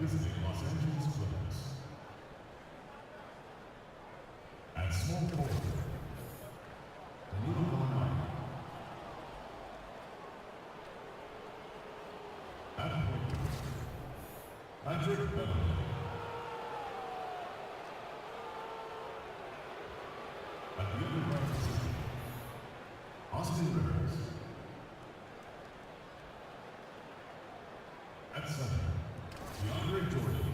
visiting Los Angeles Clippers. At small forward, Danilo Gallinari. At point guard, Patrick Beverly. At the other guard position, Austin Rivers. At center, DeAndre Jordan.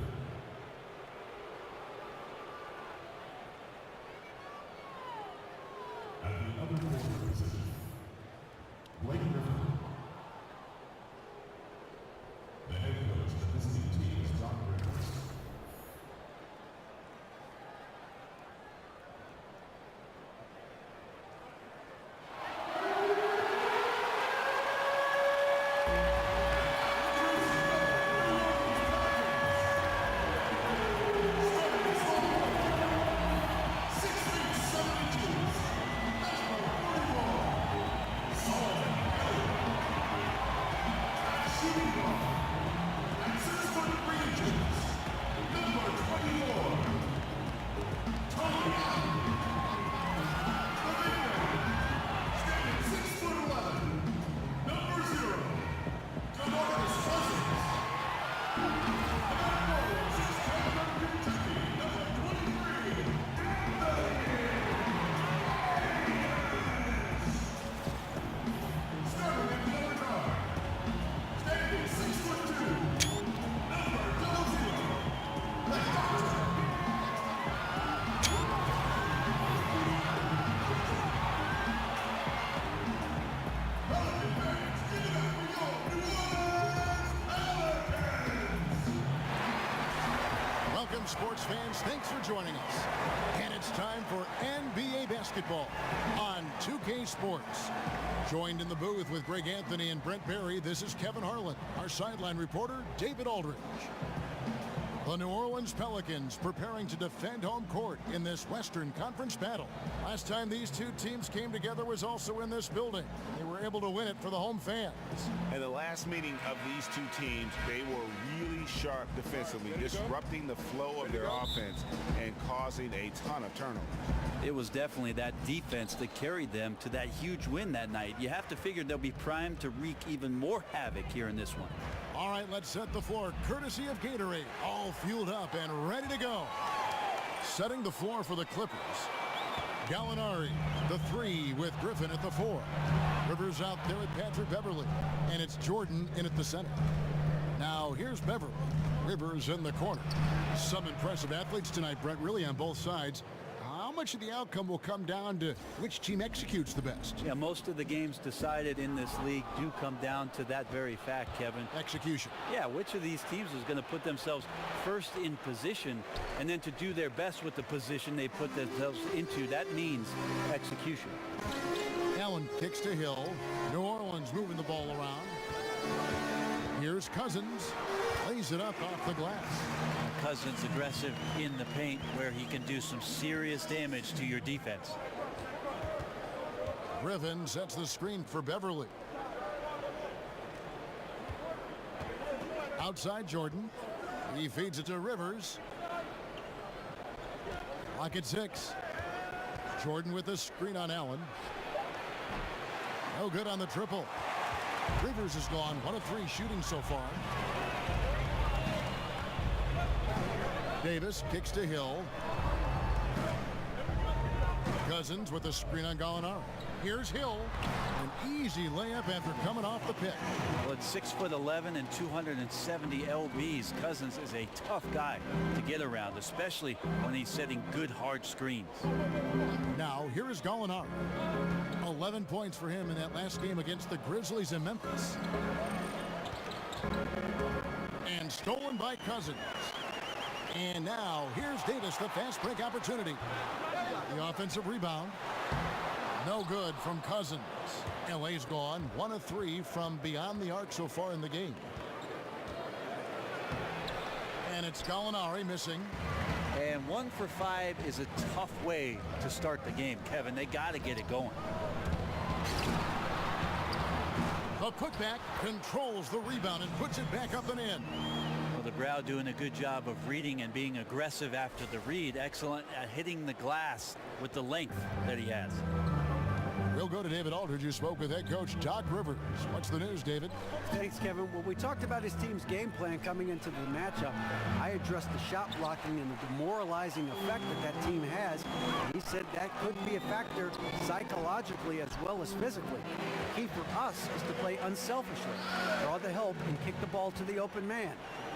At the other forward position, Blake Griffin. The head coach of the visiting team is Doc Rivers. Sports fans, thanks for joining us. And it's time for NBA basketball on 2K Sports. Joined in the booth with Greg Anthony and Brent Barry, this is Kevin Harlan. Our sideline reporter, David Aldridge. The New Orleans Pelicans preparing to defend home court in this Western Conference battle. Last time these two teams came together was also in this building. They were able to win it for the home fans. In the last meeting of these two teams, they were really sharp defensively, disrupting the flow of their offense and causing a ton of turnovers. It was definitely that defense that carried them to that huge win that night. You have to figure they'll be primed to wreak even more havoc here in this one. All right, let's set the floor courtesy of Gatorade. All fueled up and ready to go. Setting the floor for the Clippers. Gallinari, the 3 with Griffin at the 4. Rivers out there with Patrick Beverly. And it's Jordan in at the center. Now here's Beverly. Rivers in the corner. Some impressive athletes tonight, Brent, really on both sides. How much of the outcome will come down to which team executes the best? Yeah, most of the games decided in this league do come down to that very fact, Kevin. Execution. Yeah, which of these teams is going to put themselves first in position and then to do their best with the position they put themselves into. That means execution. Allen kicks to Hill. New Orleans moving the ball around. Here's Cousins. Lays it up off the glass. Cousins aggressive in the paint where he can do some serious damage to your defense. Griffin sets the screen for Beverly. Outside Jordan. He feeds it to Rivers. Lock at 6. Jordan with the screen on Allen. No good on the triple. Rivers has gone 1 of 3 shooting so far. Davis kicks to Hill. Cousins with a screen on Gallinari. Here's Hill. An easy layup after coming off the pick. Well, at 6'11" and 270 lbs, Cousins is a tough guy to get around, especially when he's setting good hard screens. Now here is Gallinari. 11 points for him in that last game against the Grizzlies in Memphis. And stolen by Cousins. And now here's Davis, the fast break opportunity. The offensive rebound. No good from Cousins. LA's gone 1 of 3 from beyond the arc so far in the game. And it's Gallinari missing. And 1 for 5 is a tough way to start the game, Kevin. They got to get it going. The putback controls the rebound and puts it back up and in. Well, LeBrow doing a good job of reading and being aggressive after the read. Excellent at hitting the glass with the length that he has. We'll go to David Aldridge, who spoke with head coach Doc Rivers. What's the news, David? Thanks, Kevin. When we talked about his team's game plan coming into the matchup, I addressed the shot blocking and the demoralizing effect that team has. He said that could be a factor psychologically as well as physically. The key for us is to play unselfishly, draw the help, and kick the ball to the open man.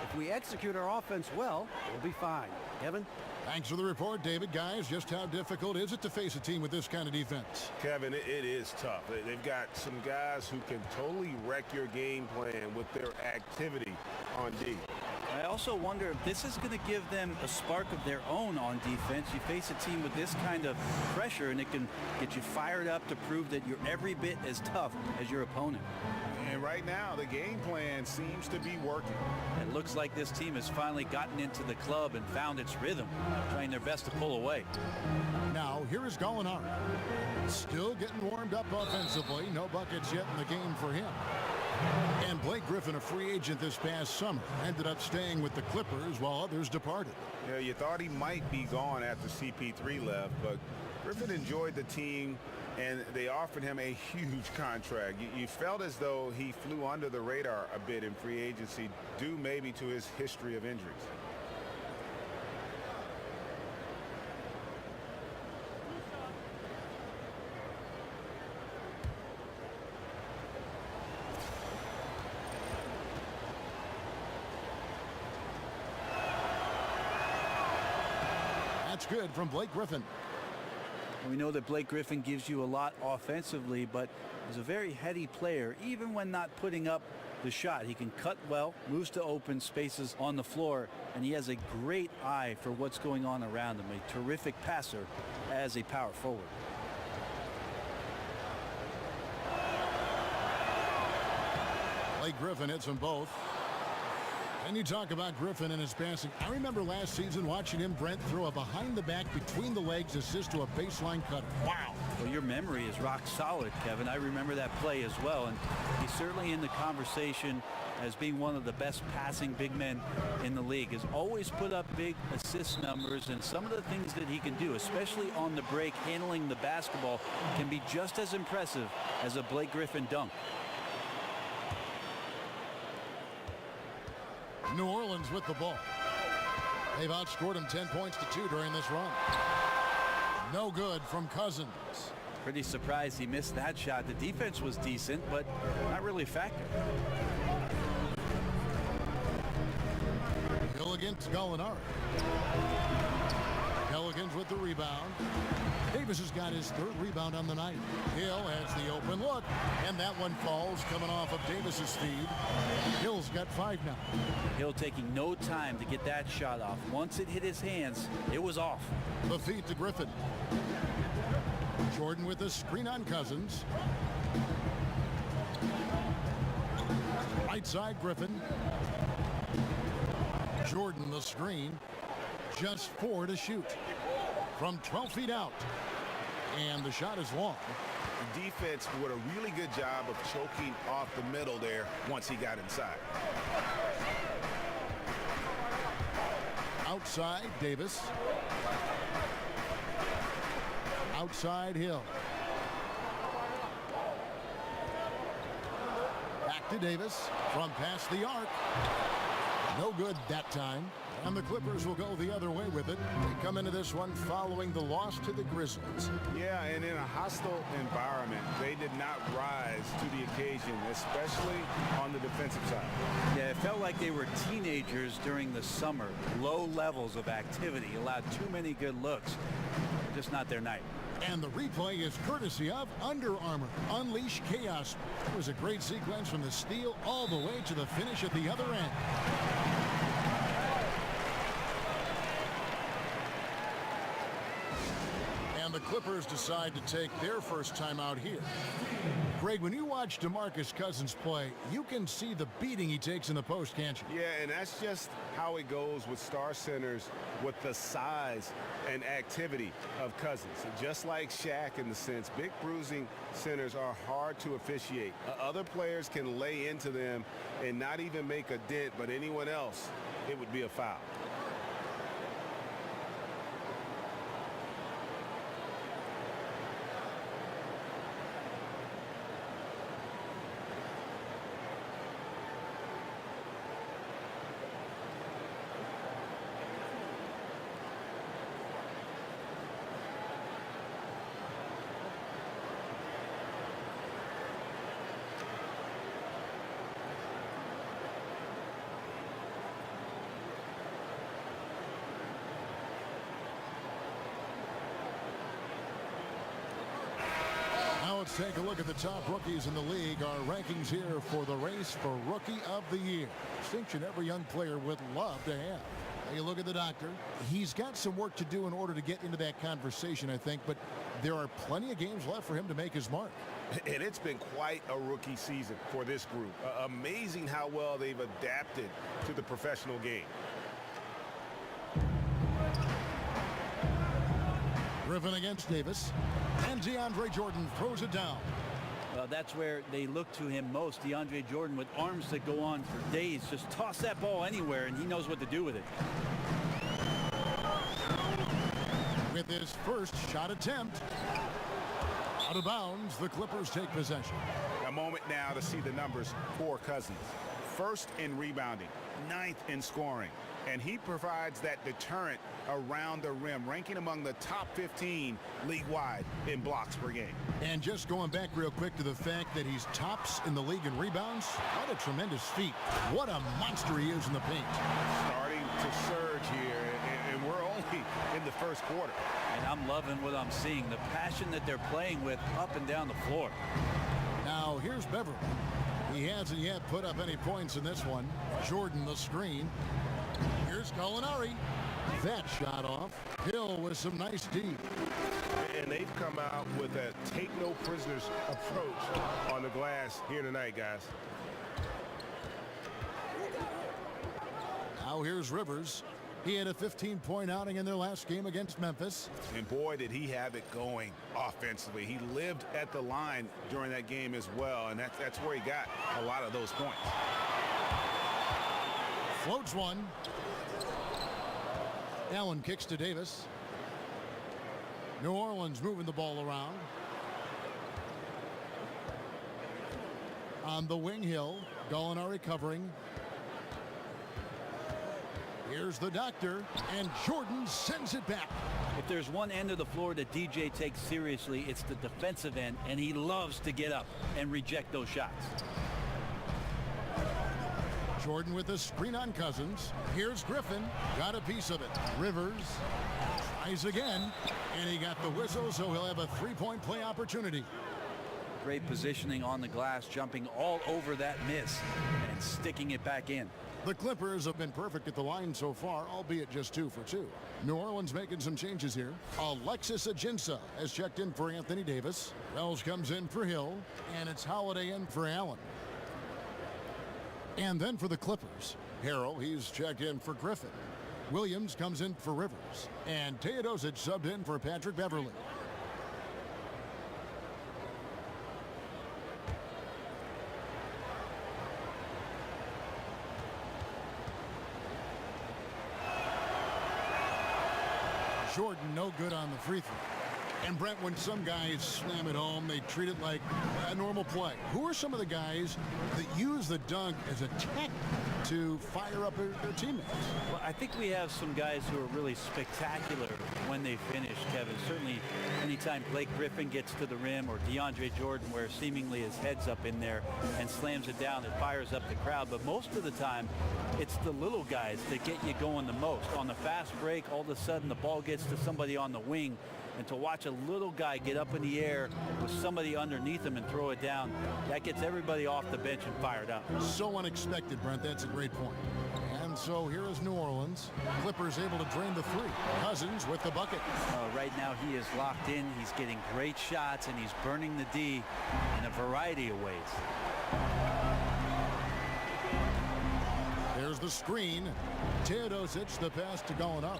If we execute our offense well, we'll be fine. Kevin? Thanks for the report, David. Guys, just how difficult is it to face a team with this kind of defense? Kevin, it is tough. They've got some guys who can totally wreck your game plan with their activity on D. I also wonder if this is going to give them a spark of their own on defense. You face a team with this kind of pressure, and it can get you fired up to prove that you're every bit as tough as your opponent. And right now, the game plan seems to be working. It looks like this team has finally gotten into the club and found its rhythm, trying their best to pull away. Now, here is Gallinari. Still getting warmed up offensively. No buckets yet in the game for him. And Blake Griffin, a free agent this past summer, ended up staying with the Clippers while others departed. Yeah, you thought he might be gone after CP3 left, but Griffin enjoyed the team, and they offered him a huge contract. You felt as though he flew under the radar a bit in free agency, due maybe to his history of injuries. That's good from Blake Griffin. We know that Blake Griffin gives you a lot offensively, but is a very heady player, even when not putting up the shot. He can cut well, moves to open spaces on the floor, and he has a great eye for what's going on around him. A terrific passer as a power forward. Blake Griffin hits them both. And you talk about Griffin and his passing. I remember last season watching him, Brent, throw a behind-the-back, between-the-legs assist to a baseline cutter. Wow. Well, your memory is rock solid, Kevin. I remember that play as well, and he's certainly in the conversation as being one of the best passing big men in the league. Has always put up big assist numbers, and some of the things that he can do, especially on the break, handling the basketball, can be just as impressive as a Blake Griffin dunk. New Orleans with the ball. They've outscored him 10 points to 2 during this run. No good from Cousins. Pretty surprised he missed that shot. The defense was decent, but not really a factor. Hill against Gallinari. Pelicans with the rebound. Davis has got his third rebound on the night. Hill has the open look, and that one falls coming off of Davis's feed. Hill's got 5 now. Hill taking no time to get that shot off. Once it hit his hands, it was off. The feed to Griffin. Jordan with the screen on Cousins. Right side, Griffin. Jordan the screen. Just 4 to shoot. From 12 feet out. And the shot is long. The defense did a really good job of choking off the middle there once he got inside. Outside, Davis. Outside, Hill. Back to Davis from past the arc. No good that time. And the Clippers will go the other way with it. They come into this one following the loss to the Grizzlies. Yeah, and in a hostile environment, they did not rise to the occasion, especially on the defensive side. Yeah, it felt like they were teenagers during the summer. Low levels of activity, allowed too many good looks. Just not their night. And the replay is courtesy of Under Armour. Unleash chaos. It was a great sequence from the steal all the way to the finish at the other end. And the Clippers decide to take their first time out here. Greg, when you watch DeMarcus Cousins play, you can see the beating he takes in the post, can't you? Yeah, and that's just how it goes with star centers, with the size and activity of Cousins. Just like Shaq in the sense, big bruising centers are hard to officiate. Other players can lay into them and not even make a dent, but anyone else, it would be a foul. Now let's take a look at the top rookies in the league. Our rankings here for the race for Rookie of the Year. Distinction every young player would love to have. Now you look at the doctor. He's got some work to do in order to get into that conversation, I think, but there are plenty of games left for him to make his mark. And it's been quite a rookie season for this group. Amazing how well they've adapted to the professional game. Griffin against Davis. And DeAndre Jordan throws it down. Well, that's where they look to him most. DeAndre Jordan with arms that go on for days. Just toss that ball anywhere, and he knows what to do with it. With his first shot attempt. Out of bounds, the Clippers take possession. A moment now to see the numbers for Cousins. First in rebounding, 9th in scoring. And he provides that deterrent around the rim, ranking among the top 15 league-wide in blocks per game. And just going back real quick to the fact that he's tops in the league in rebounds, what a tremendous feat. What a monster he is in the paint. Starting to surge here, and we're only in the first quarter. And I'm loving what I'm seeing, the passion that they're playing with up and down the floor. Now here's Beverly. He hasn't yet put up any points in this one. Jordan the screen. Here's Gallinari. That shot off. Hill with some nice D. And they've come out with a take no prisoners approach on the glass here tonight, guys. Now here's Rivers. He had a 15-point outing in their last game against Memphis. And boy, did he have it going offensively. He lived at the line during that game as well, and that's where he got a lot of those points. Floats one. Allen kicks to Davis. New Orleans moving the ball around. On the wing, Hill. Gallinari covering. Here's the doctor, and Jordan sends it back. If there's one end of the floor that DJ takes seriously, it's the defensive end, and he loves to get up and reject those shots. Jordan with a screen on Cousins. Here's Griffin. Got a piece of it. Rivers tries again, and he got the whistle, so he'll have a three-point play opportunity. Great positioning on the glass, jumping all over that miss and sticking it back in. The Clippers have been perfect at the line so far, albeit just 2 for 2. New Orleans making some changes here. Alexis Ajinça has checked in for Anthony Davis. Wells comes in for Hill, and it's Holiday in for Allen. And then for the Clippers, Harrell, he's checked in for Griffin. Williams comes in for Rivers. And Teodosic subbed in for Patrick Beverly. Jordan no good on the free throw. And Brent, when some guys slam it home, they treat it like a normal play. Who are some of the guys that use the dunk as a technique to fire up their teammates? Well, I think we have some guys who are really spectacular when they finish, Kevin. Certainly anytime Blake Griffin gets to the rim, or DeAndre Jordan, where seemingly his head's up in there and slams it down, it fires up the crowd. But most of the time, it's the little guys that get you going the most. On the fast break, all of a sudden the ball gets to somebody on the wing, and to watch a little guy get up in the air with somebody underneath him and throw it down, that gets everybody off the bench and fired up. So unexpected, Brent. That's a great point. And And so here is New Orleans. Clippers able to drain the three. Cousins with the bucket. Right now he is locked in. He's getting great shots, and he's burning the D in a variety of ways. There's the screen. Teodosic, the pass to Gallinari.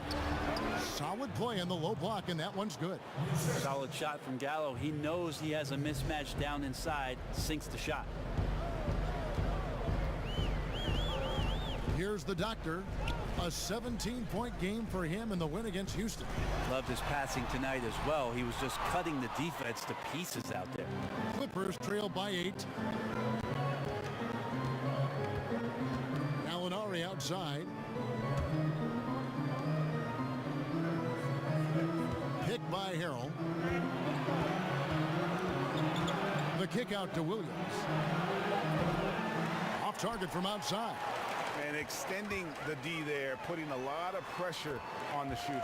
Solid play in the low block, and that one's good. Solid shot from Gallo. He knows he has a mismatch down inside, sinks the shot. Here's the doctor. A 17-point game for him in the win against Houston. Loved his passing tonight as well. He was just cutting the defense to pieces out there. Clippers trail by 8. Gallinari outside. Pick by Harrell. The kick out to Williams. Off target from outside. And extending the D there, putting a lot of pressure on the shooter.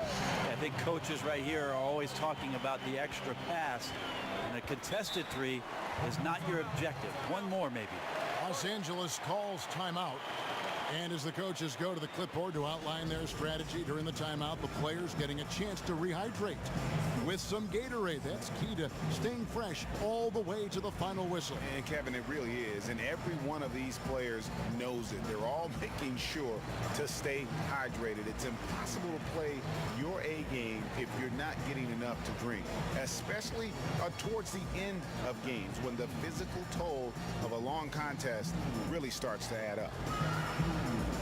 I think coaches right here are always talking about the extra pass, and a contested three is not your objective. One more maybe. Los Angeles calls timeout. And as the coaches go to the clipboard to outline their strategy during the timeout, the players getting a chance to rehydrate with some Gatorade. That's key to staying fresh all the way to the final whistle. And Kevin, it really is. And every one of these players knows it. They're all making sure to stay hydrated. It's impossible to play your A game if you're not getting enough to drink, especially towards the end of games when the physical toll of a long contest really starts to add up.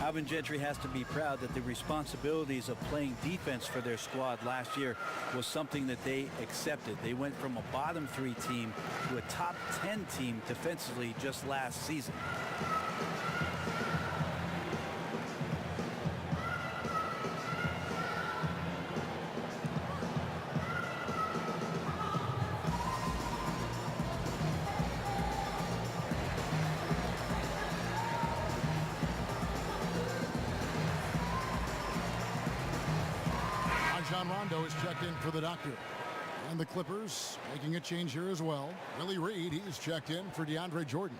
Alvin Gentry has to be proud that the responsibilities of playing defense for their squad last year was something that they accepted. They went from a bottom 3 team to a top 10 team defensively just last season. Rondo is checked in for the doctor. And the Clippers making a change here as well. Willie Reed, he's checked in for DeAndre Jordan.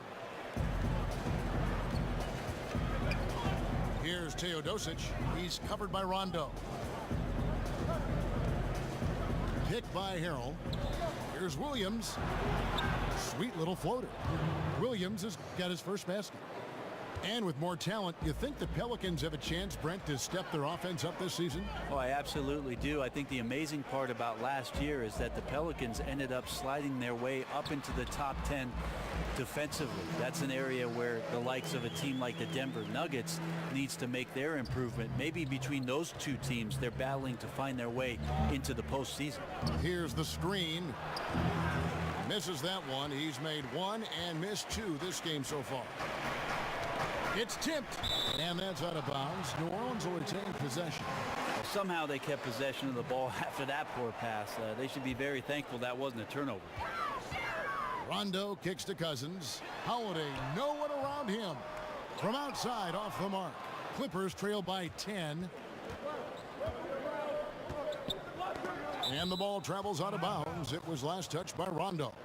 Here's Teodosic. He's covered by Rondo. Picked by Harrell. Here's Williams. Sweet little floater. Williams has got his first basket. And with more talent, you think the Pelicans have a chance, Brent, to step their offense up this season? Oh, I absolutely do. I think the amazing part about last year is that the Pelicans ended up sliding their way up into the top 10 defensively. That's an area where the likes of a team like the Denver Nuggets needs to make their improvement. Maybe between those two teams, they're battling to find their way into the postseason. Here's the screen. Misses that one. He's made 1 and missed 2 this game so far. It's tipped, and that's out of bounds. New Orleans will retain possession. Well, somehow they kept possession of the ball after that poor pass. They should be very thankful that wasn't a turnover. Rondo kicks to Cousins. Holiday, no one around him. From outside, off the mark. Clippers trail by 10. And the ball travels out of bounds. It was last touched by Rondo.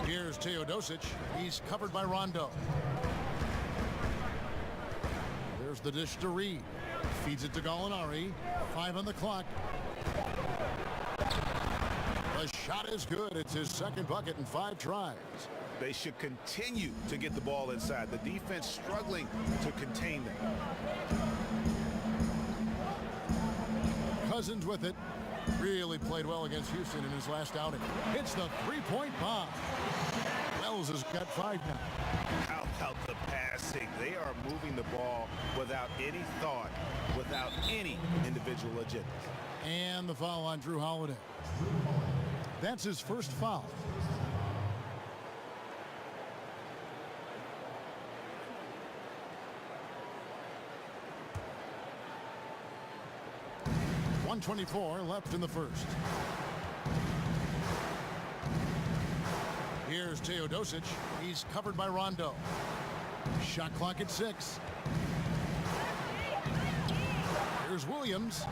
Here's Teodosic. He's covered by Rondo. There's the dish to Reed. Feeds it to Gallinari. 5 on the clock. The shot is good. It's his second bucket in 5 tries. They should continue to get the ball inside. The defense struggling to contain them. Cousins with it. Really played well against Houston in his last outing. Hits the 3-point bomb. Wells has got 5 now. How about the passing? They are moving the ball without any thought, without any individual agenda. And the foul on Drew Holiday. That's his first foul. .124 left in the first. Here's Teodosic. He's covered by Rondo. Shot clock at 6. Here's Williams.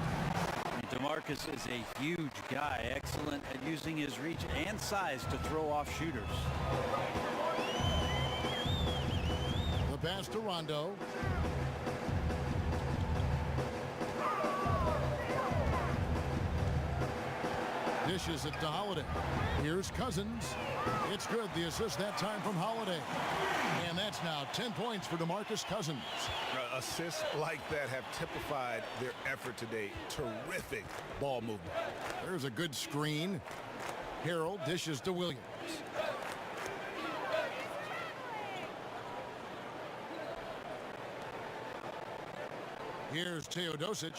DeMarcus is a huge guy, excellent at using his reach and size to throw off shooters. The pass to Rondo. Dishes it to Holiday. Here's Cousins. It's good. The assist that time from Holiday. And that's now 10 points for DeMarcus Cousins. Assists like that have typified their effort today. Terrific ball movement. There's a good screen. Harrell dishes to Williams. Here's Teodosic.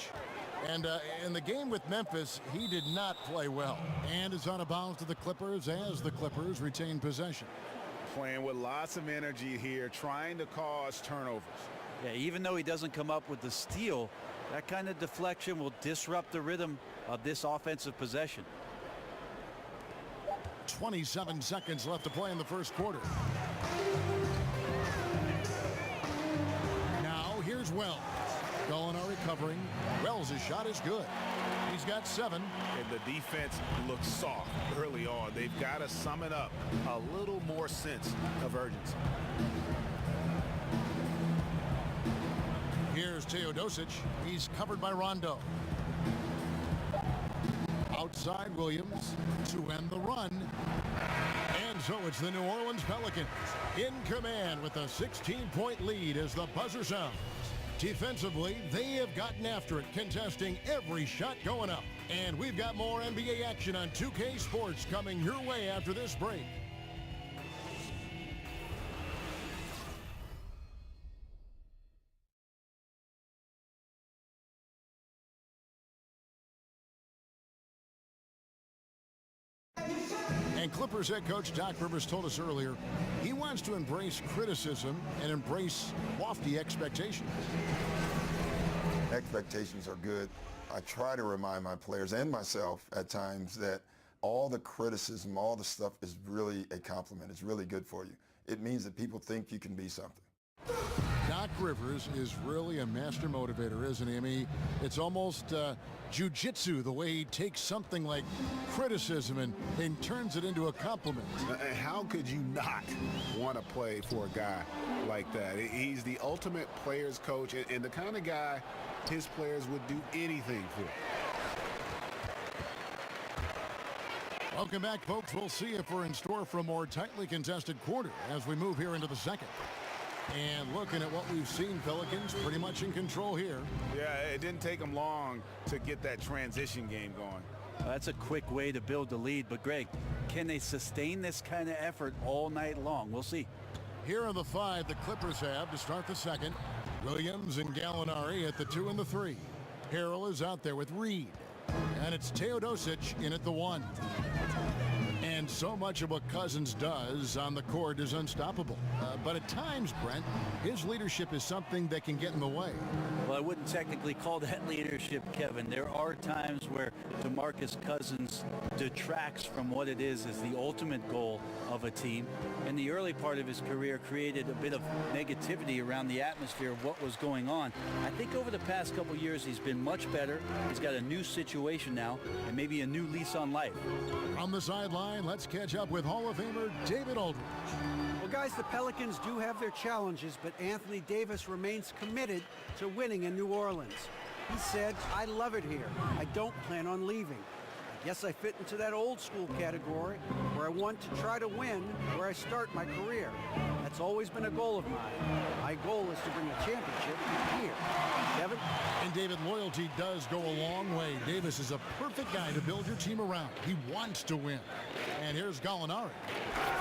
And in the game with Memphis, he did not play well. And is on a bounce to the Clippers as the Clippers retain possession. Playing with lots of energy here, trying to cause turnovers. Yeah, even though he doesn't come up with the steal, that kind of deflection will disrupt the rhythm of this offensive possession. 27 seconds left to play in the first quarter. Now here's Wells. Gallinari covering. Wells' shot is good. He's got 7. And the defense looks soft early on. They've got to sum it up. A little more sense of urgency. Here's Teodosic. He's covered by Rondo. Outside Williams to end the run. And so it's the New Orleans Pelicans in command with a 16-point lead as the buzzer sounds. Defensively, they have gotten after it, contesting every shot going up. And we've got more NBA action on 2K Sports coming your way after this break. And Clippers head coach Doc Rivers told us earlier he wants to embrace criticism and embrace lofty expectations. Expectations are good. I try to remind my players and myself at times that all the criticism, all the stuff is really a compliment. It's really good for you. It means that people think you can be something. Doc Rivers is really a master motivator, isn't he? I mean, it's almost jiu-jitsu, the way he takes something like criticism and turns it into a compliment. How could you not want to play for a guy like that? He's the ultimate players coach and the kind of guy his players would do anything for. Welcome back, folks. We'll see if we're in store for a more tightly contested quarter as we move here into the second. And looking at what we've seen, Pelicans pretty much in control here. Yeah, it didn't take them long to get that transition game going. That's a quick way to build the lead. But, Greg, can they sustain this kind of effort all night long? We'll see. Here are the 5 the Clippers have to start the second. Williams and Gallinari at the 2 and the 3. Harrell is out there with Reed. And it's Teodosic in at the 1. And so much of what Cousins does on the court is unstoppable. But at times, Brent, his leadership is something that can get in the way. Well, I wouldn't technically call that leadership, Kevin. There are times where DeMarcus Cousins detracts from what it is as the ultimate goal of a team. In the early part of his career, created a bit of negativity around the atmosphere of what was going on. I think over the past couple years, he's been much better. He's got a new situation now and maybe a new lease on life. On the sideline, let's catch up with Hall of Famer David Aldridge. Well, guys, the Pelicans do have their challenges, but Anthony Davis remains committed to winning in New Orleans. He said, "I love it here. I don't plan on leaving. I guess I fit into that old school category where I want to try to win where I start my career. That's always been a goal of mine. My goal is to bring a championship here." Kevin? And David, loyalty does go a long way. Davis is a perfect guy to build your team around. He wants to win. And here's Gallinari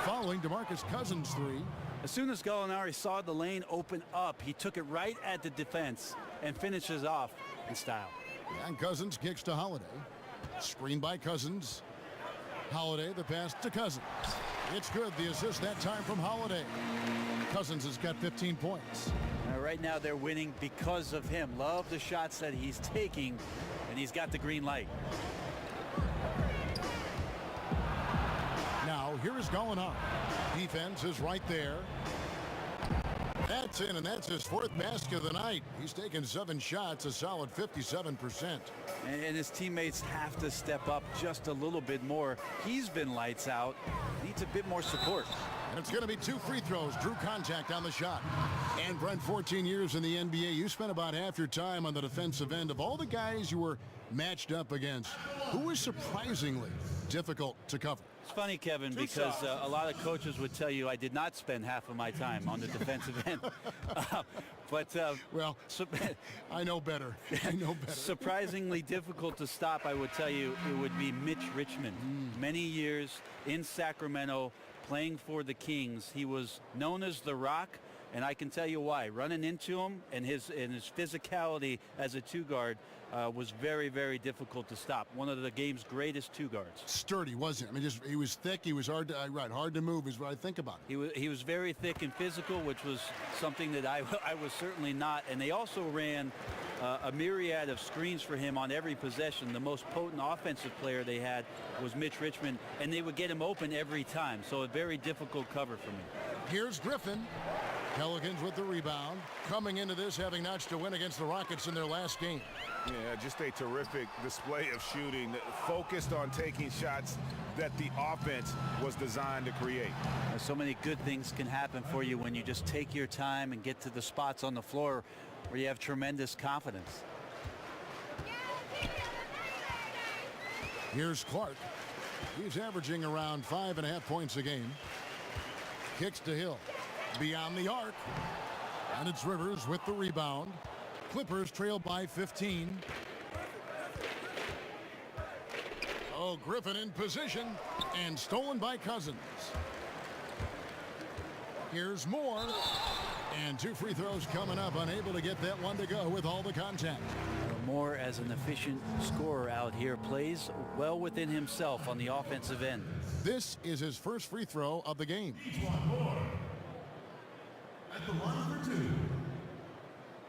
following DeMarcus Cousins' 3. As soon as Gallinari saw the lane open up, he took it right at the defense and finishes off in style. And Cousins kicks to Holiday. Screen by Cousins. Holiday, the pass to Cousins. It's good. The assist that time from Holiday. Cousins has got 15 points. Right now they're winning because of him. Love the shots that he's taking, and he's got the green light. Now here is Gallinari. Defense is right there. That's in, and that's his 4th basket of the night. He's taken 7 shots, a solid 57%. And his teammates have to step up just a little bit more. He's been lights out. Needs a bit more support. And it's going to be 2 free throws. Drew contact on the shot. And Brent, 14 years in the NBA, you spent about half your time on the defensive end. Of all the guys you were matched up against, who was surprisingly difficult to cover? It's funny, Kevin, because a lot of coaches would tell you I did not spend half of my time on the defensive end. Well, I know better. I know better. Surprisingly difficult to stop, I would tell you, it would be Mitch Richmond. Many years in Sacramento playing for the Kings. He was known as the Rock, and I can tell you why. Running into him and his physicality as a 2-guard was very, very difficult to stop. One of the game's greatest 2-guards. Sturdy, wasn't he? I mean, he was thick. He was hard to move is what I think about it. He was very thick and physical, which was something that I was certainly not. And they also ran a myriad of screens for him on every possession. The most potent offensive player they had was Mitch Richmond, and they would get him open every time. So a very difficult cover for me. Here's Griffin. Pelicans with the rebound. Coming into this, having notched a win against the Rockets in their last game. Yeah, just a terrific display of shooting, focused on taking shots that the offense was designed to create. So many good things can happen for you when you just take your time and get to the spots on the floor where you have tremendous confidence. Here's Clark. He's averaging around 5.5 points a game. Kicks to Hill. Beyond the arc. And it's Rivers with the rebound. Clippers trail by 15. Oh, Griffin in position and stolen by Cousins. Here's Moore. And 2 free throws coming up, unable to get that one to go with all the contact. Moore, as an efficient scorer out here, plays well within himself on the offensive end. This is his first free throw of the game. At the line for 2.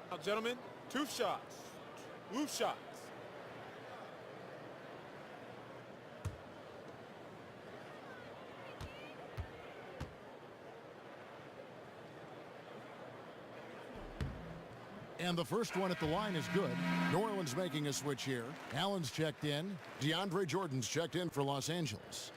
Now, gentlemen, 2 shots. Move shots. And the first one at the line is good. New Orleans making a switch here. Allen's checked in. DeAndre Jordan's checked in for Los Angeles.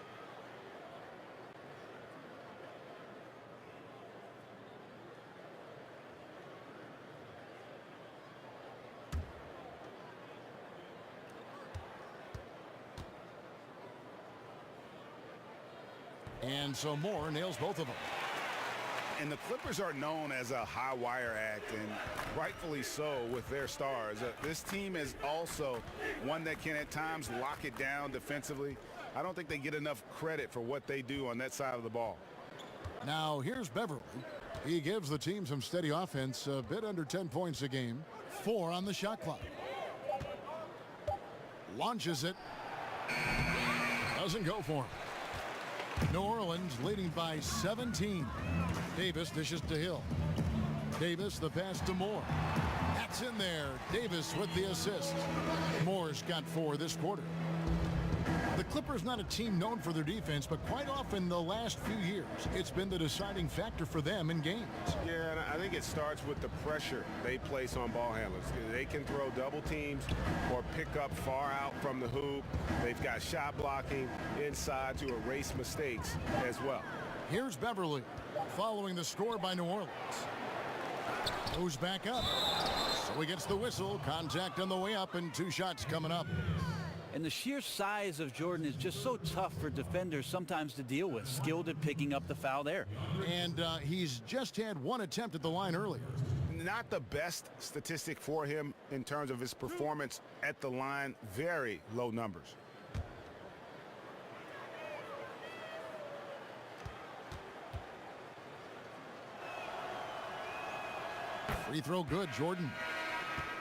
And so Moore nails both of them. And the Clippers are known as a high wire act, and rightfully so with their stars. This team is also one that can at times lock it down defensively. I don't think they get enough credit for what they do on that side of the ball. Now here's Beverly. He gives the team some steady offense, a bit under 10 points a game. 4 on the shot clock. Launches it. Doesn't go for him. New Orleans leading by 17. Davis dishes to Hill. Davis, the pass to Moore. That's in there. Davis with the assist. Moore's got 4 this quarter. The Clippers not a team known for their defense, but quite often the last few years, it's been the deciding factor for them in games. Yeah, and I think it starts with the pressure they place on ball handlers. They can throw double teams or pick up far out from the hoop. They've got shot blocking inside to erase mistakes as well. Here's Beverly following the score by New Orleans. Moves back up. So he gets the whistle. Contact on the way up and 2 shots coming up. And the sheer size of Jordan is just so tough for defenders sometimes to deal with. Skilled at picking up the foul there. And he's just had 1 attempt at the line earlier. Not the best statistic for him in terms of his performance at the line. Very low numbers. Free throw good, Jordan.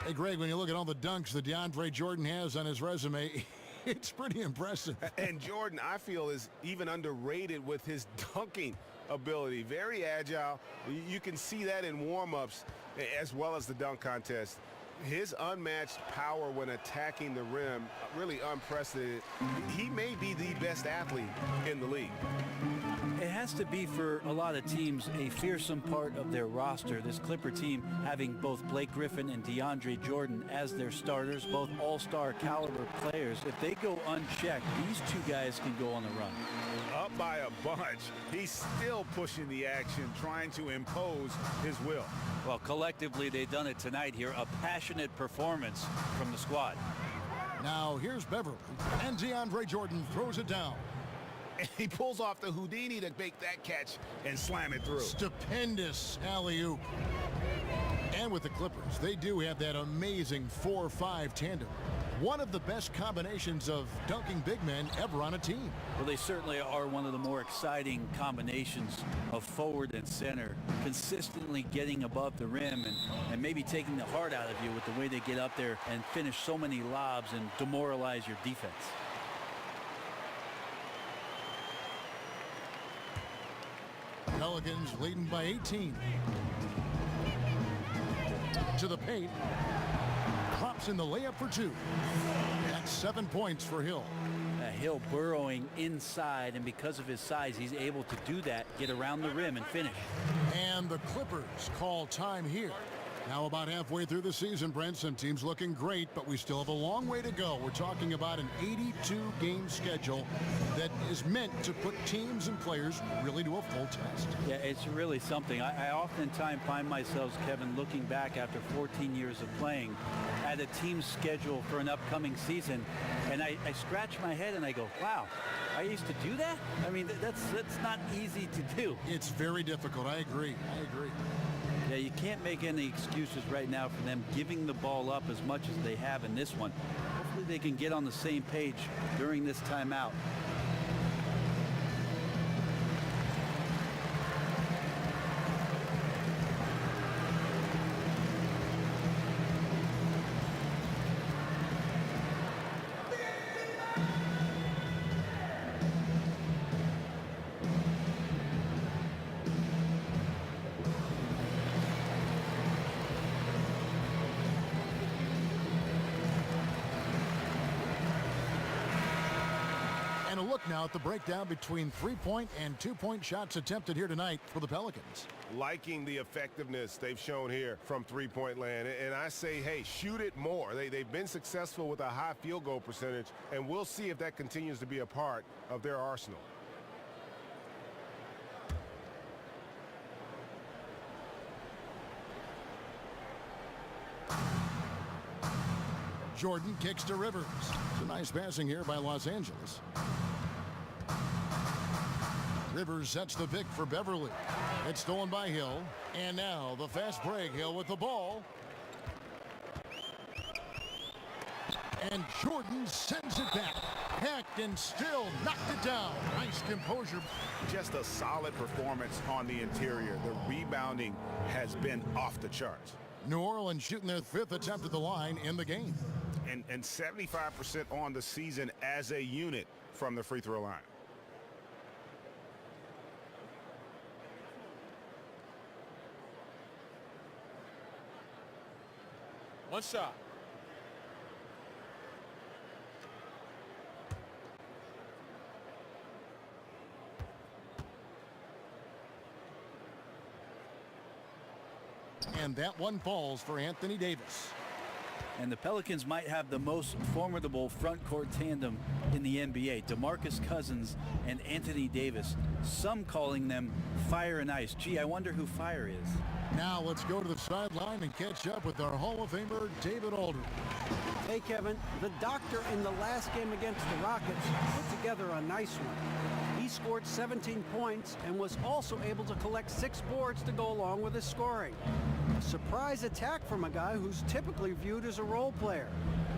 Hey, Greg, when you look at all the dunks that DeAndre Jordan has on his resume, it's pretty impressive. And Jordan, I feel, is even underrated with his dunking ability. Very agile. You can see that in warm-ups as well as the dunk contest. His unmatched power when attacking the rim, really unprecedented. He may be the best athlete in the league. It has to be, for a lot of teams, a fearsome part of their roster. This Clipper team having both Blake Griffin and DeAndre Jordan as their starters, both all-star caliber players. If they go unchecked, these two guys can go on a run. Up by a bunch. He's still pushing the action, trying to impose his will. Well, collectively, they've done it tonight here. A passionate performance from the squad. Now here's Beverly, and DeAndre Jordan throws it down. And he pulls off the Houdini to make that catch and slam it through. Stupendous alley-oop. And with the Clippers, they do have that amazing 4-5 tandem. One of the best combinations of dunking big men ever on a team. Well, they certainly are one of the more exciting combinations of forward and center, consistently getting above the rim and maybe taking the heart out of you with the way they get up there and finish so many lobs and demoralize your defense. Pelicans leading by 18. To the paint. Drops in the layup for two. That's 7 points for Hill. Hill burrowing inside, and because of his size, he's able to do that, get around the rim and finish. And the Clippers call time here. Now about halfway through the season, Brent, some teams looking great, but we still have a long way to go. We're talking about an 82-game schedule that is meant to put teams and players really to a full test. Yeah, it's really something. I oftentimes find myself, Kevin, looking back after 14 years of playing at a team's schedule for an upcoming season, and I scratch my head and I go, wow, I used to do that? I mean, that's not easy to do. It's very difficult. I agree. Yeah, you can't make any excuses right now for them giving the ball up as much as they have in this one. Hopefully they can get on the same page during this timeout. Look now at the breakdown between 3-point and 2-point shots attempted here tonight for the Pelicans. Liking the effectiveness they've shown here from three-point land. And I say, hey, shoot it more. They've been successful with a high field goal percentage, and we'll see if that continues to be a part of their arsenal. Jordan kicks to Rivers. It's a nice passing here by Los Angeles. Rivers sets the pick for Beverly. It's stolen by Hill. And now the fast break. Hill with the ball. And Jordan sends it back. Hacked and still knocked it down. Nice composure. Just a solid performance on the interior. The rebounding has been off the charts. New Orleans shooting their 5th attempt at the line in the game. And 75% on the season as a unit from the free throw line. One shot. And that one falls for Anthony Davis. And the Pelicans might have the most formidable front court tandem in the NBA. DeMarcus Cousins and Anthony Davis. Some calling them Fire and Ice. Gee, I wonder who Fire is. Now let's go to the sideline and catch up with our Hall of Famer, David Aldridge. Hey, Kevin, the doctor in the last game against the Rockets put together a nice one. He scored 17 points and was also able to collect 6 boards to go along with his scoring. A surprise attack from a guy who's typically viewed as a role player.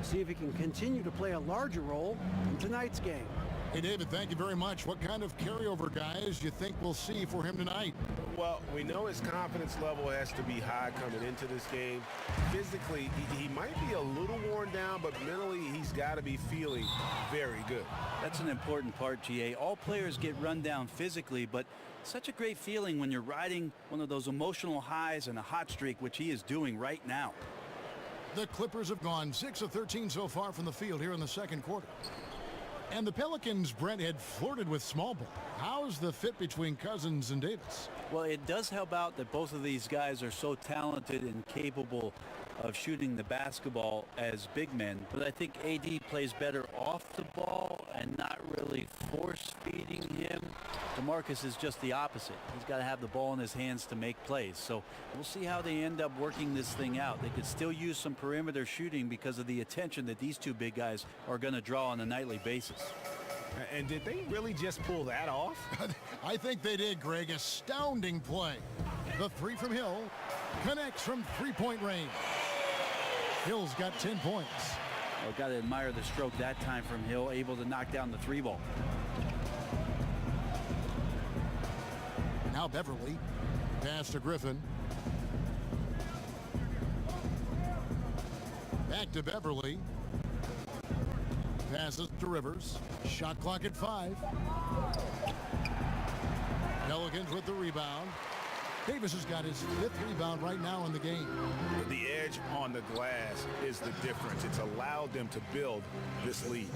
See if he can continue to play a larger role in tonight's game. Hey, David, thank you very much. What kind of carryover guys you think we'll see for him tonight? Well, we know his confidence level has to be high coming into this game. Physically, he might be a little worn down, but mentally, he's got to be feeling very good. That's an important part, GA. All players get run down physically, but such a great feeling when you're riding one of those emotional highs and a hot streak, which he is doing right now. The Clippers have gone 6 of 13 so far from the field here in the second quarter. And the Pelicans, Brent, had flirted with small ball. How How's the fit between Cousins and Davis? Well, it does help out that both of these guys are so talented and capable of shooting the basketball as big men, but I think AD plays better off the ball and not really force-feeding him. DeMarcus is just the opposite. He's got to have the ball in his hands to make plays. So we'll see how they end up working this thing out. They could still use some perimeter shooting because of the attention that these two big guys are going to draw on a nightly basis. And did they really just pull that off? I think they did, Greg. Astounding play. The three from Hill connects from three-point range. Hill's got 10 points. Well, got to admire the stroke that time from Hill, able to knock down the three ball. Now Beverly. Pass to Griffin. Back to Beverly. Passes to Rivers. Shot clock at 5. Pelicans with the rebound. Davis has got his 5th rebound right now in the game. The edge on the glass is the difference. It's allowed them to build this lead.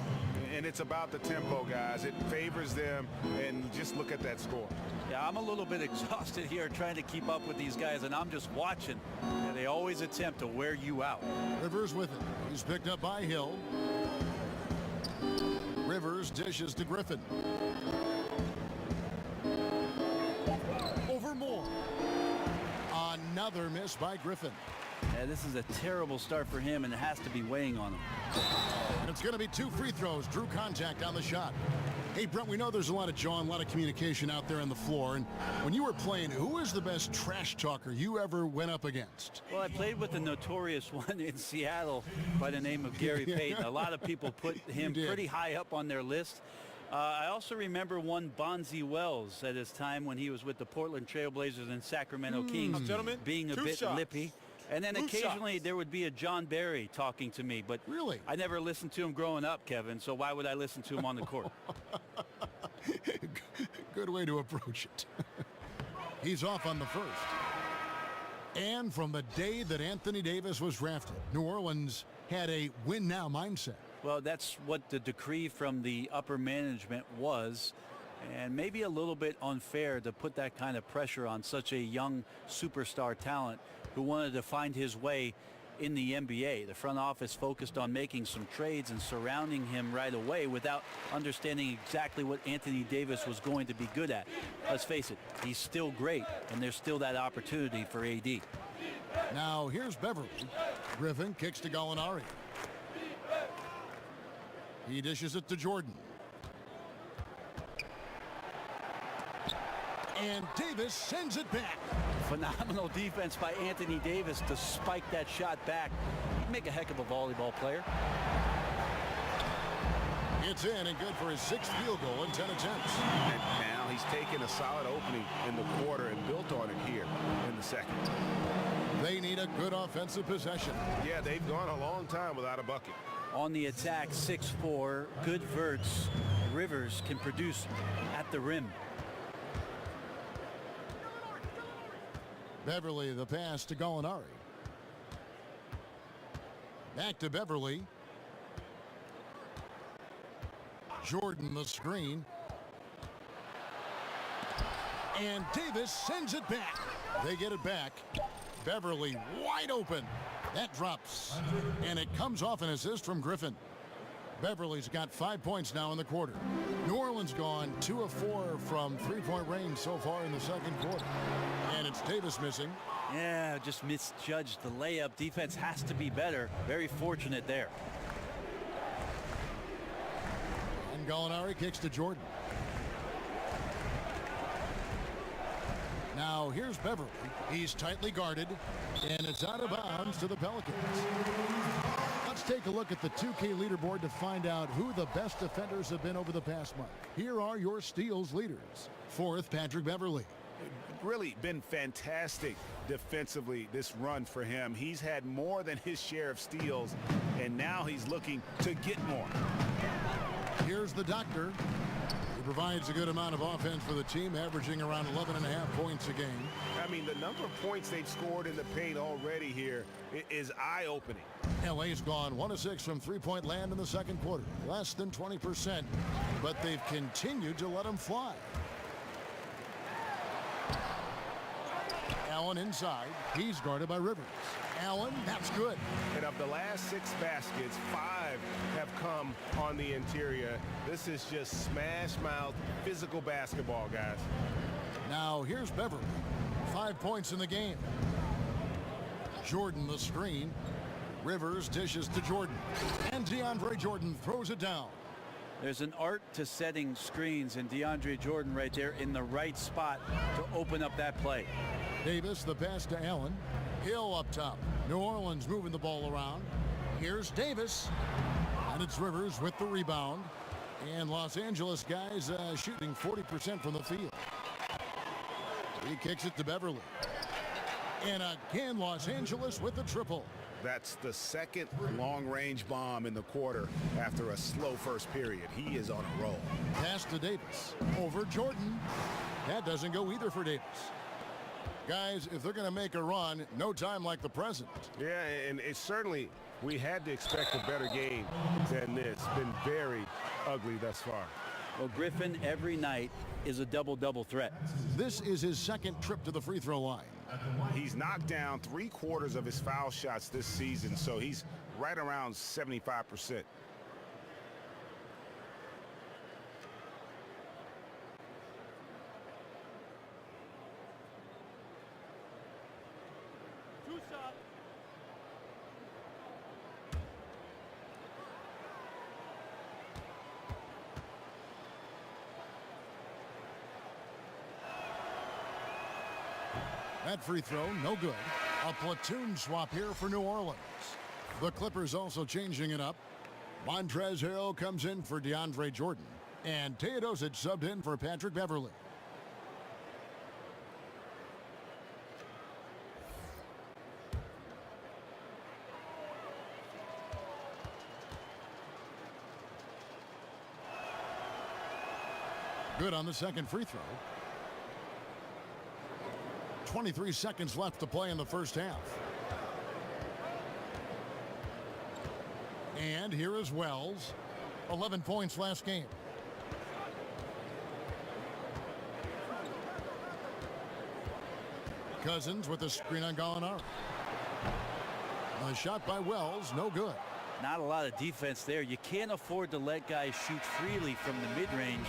And it's about the tempo, guys. It favors them, and just look at that score. Yeah, I'm a little bit exhausted here trying to keep up with these guys, and I'm just watching. And they always attempt to wear you out. Rivers with it. He's picked up by Hill. Rivers dishes to Griffin. Over Moore. Another miss by Griffin. Yeah, this is a terrible start for him, and it has to be weighing on him. And it's going to be 2 free throws. Drew contact on the shot. Hey, Brent, we know there's a lot of jaw and a lot of communication out there on the floor. And when you were playing, who is the best trash talker you ever went up against? Well, I played with the notorious one in Seattle by the name of Gary Payton. A lot of people put him pretty high up on their list. I also remember one Bonzi Wells at his time when he was with the Portland Trailblazers and Sacramento Kings, Gentlemen, being a bit lippy. And then occasionally there would be a John Barry talking to me, but really, I never listened to him growing up, Kevin, so why would I listen to him on the court? Good way to approach it. He's off on the first. And from the day that Anthony Davis was drafted, New Orleans had a win-now mindset. Well, that's what the decree from the upper management was, and maybe a little bit unfair to put that kind of pressure on such a young superstar talent who wanted to find his way in the NBA. The front office focused on making some trades and surrounding him right away without understanding exactly what Anthony Davis was going to be good at. Let's face it, he's still great, and there's still that opportunity for AD. Now here's Beverly. Griffin kicks to Gallinari. He dishes it to Jordan. And Davis sends it back. Phenomenal defense by Anthony Davis to spike that shot back. He'd make a heck of a volleyball player. It's in and good for his 6th field goal in 10 attempts. And now he's taken a solid opening in the quarter and built on it here in the second. They need a good offensive possession. Yeah, they've gone a long time without a bucket. On the attack, 6'4", good verts. Rivers can produce at the rim. Beverly, the pass to Gallinari. Back to Beverly. Jordan, the screen. And Davis sends it back. They get it back. Beverly wide open. That drops. And it comes off an assist from Griffin. Beverly's got 5 points now in the quarter. New Orleans gone 2 of 4 from three-point range so far in the second quarter. And it's Davis missing. Yeah, just misjudged the layup. Defense has to be better. Very fortunate there. And Gallinari kicks to Jordan. Now here's Beverly. He's tightly guarded, and it's out of bounds to the Pelicans. Let's take a look at the 2K leaderboard to find out who the best defenders have been over the past month. Here are your steals leaders. 4th, Patrick Beverly. Really been fantastic defensively this run for him. He's had more than his share of steals, and now he's looking to get more. Here's the doctor. He provides a good amount of offense for the team, averaging around 11.5 points a game. I mean, the number of points they've scored in the paint already here is eye-opening. LA's gone 1 of 6 from three-point land in the second quarter, less than 20%, but they've continued to let them fly. Allen inside. He's guarded by Rivers. Allen, that's good. And of the last 6 baskets, 5 have come on the interior. This is just smash mouth physical basketball, guys. Now here's Beverly. 5 points in the game. Jordan the screen. Rivers dishes to Jordan. And DeAndre Jordan throws it down. There's an art to setting screens, and DeAndre Jordan right there in the right spot to open up that play. Davis, the pass to Allen. Hill up top. New Orleans moving the ball around. Here's Davis. And it's Rivers with the rebound. And Los Angeles guys shooting 40% from the field. He kicks it to Beverly. And again, Los Angeles with the triple. That's the second long-range bomb in the quarter after a slow first period. He is on a roll. Pass to Davis. Over Jordan. That doesn't go either for Davis. Guys, if they're going to make a run, no time like the present. Yeah, and it's certainly, we had to expect a better game than this. Been very ugly thus far. Well, Griffin every night is a double-double threat. This is his second trip to the free throw line. He's knocked down 3/4 of his foul shots this season, so he's right around 75%. That free throw, no good. A platoon swap here for New Orleans. The Clippers also changing it up. Montrezl Harrell comes in for DeAndre Jordan. And Teodosic subbed in for Patrick Beverly. Good on the second free throw. 23 seconds left to play in the first half. And here is Wells. 11 points last game. Cousins with a screen on Gallinari. A shot by Wells, no good. Not a lot of defense there. You can't afford to let guys shoot freely from the mid-range.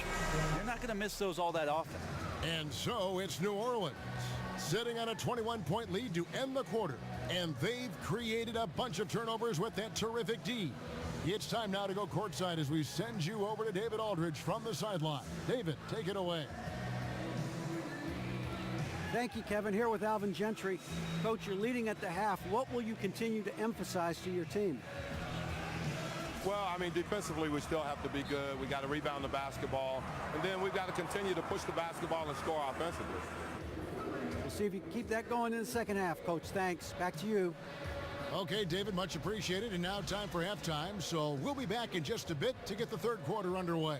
You're not going to miss those all that often. And so it's New Orleans sitting on a 21-point lead to end the quarter. And they've created a bunch of turnovers with that terrific D. It's time now to go courtside as we send you over to David Aldridge from the sideline. David, take it away. Thank you, Kevin. Here with Alvin Gentry. Coach, you're leading at the half. What will you continue to emphasize to your team? Well, I mean, defensively, we still have to be good. We got to rebound the basketball. And then we've got to continue to push the basketball and score offensively. We'll see if you can keep that going in the second half, Coach. Thanks. Back to you. Okay, David, much appreciated. And now time for halftime. So we'll be back in just a bit to get the third quarter underway.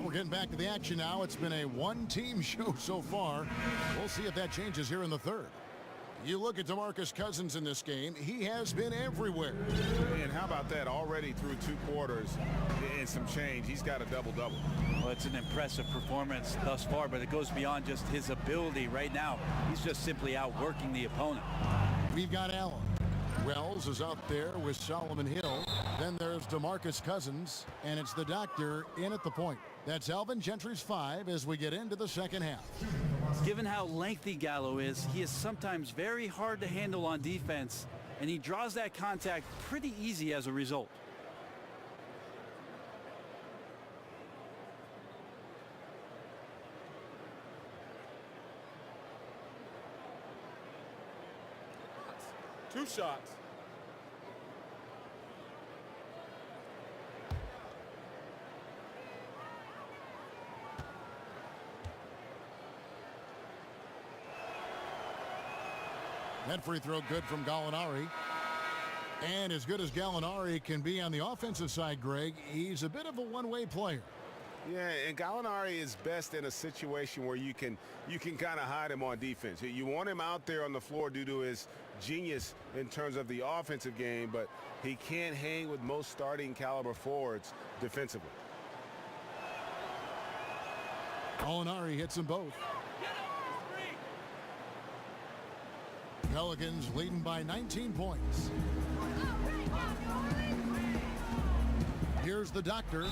We're getting back to the action now. It's been a one-team show so far. We'll see if that changes here in the third. You look at DeMarcus Cousins in this game. He has been everywhere. And how about that? Already through 2 quarters and some change. He's got a double-double. Well, it's an impressive performance thus far, but it goes beyond just his ability right now. He's just simply outworking the opponent. We've got Allen. Wells is out there with Solomon Hill. Then there's DeMarcus Cousins, and it's the doctor in at the point. That's Alvin Gentry's 5 as we get into the second half. Given how lengthy Gallo is, he is sometimes very hard to handle on defense, and he draws that contact pretty easy as a result. Two shots. That free throw good from Gallinari. And as good as Gallinari can be on the offensive side, Greg, he's a bit of a one-way player. Yeah, and Gallinari is best in a situation where you can kind of hide him on defense. You want him out there on the floor due to his genius in terms of the offensive game, but he can't hang with most starting caliber forwards defensively. Gallinari hits them both. Pelicans leading by 19 points. Here's the doctor,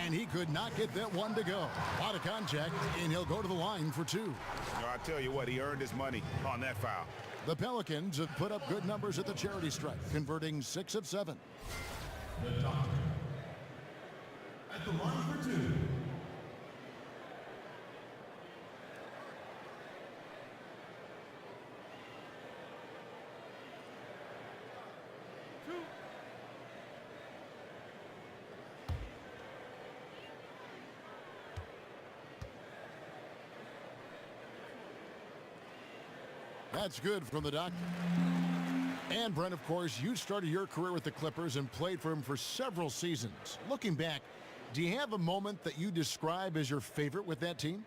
and he could not get that one to go. A lot of contact, and he'll go to the line for two. I tell you what, he earned his money on that foul. The Pelicans have put up good numbers at the charity stripe, converting 6 of 7. The doctor. At the line for two. That's good from the doctor. And Brent, of course, you started your career with the Clippers and played for him for several seasons. Looking back, do you have a moment that you describe as your favorite with that team?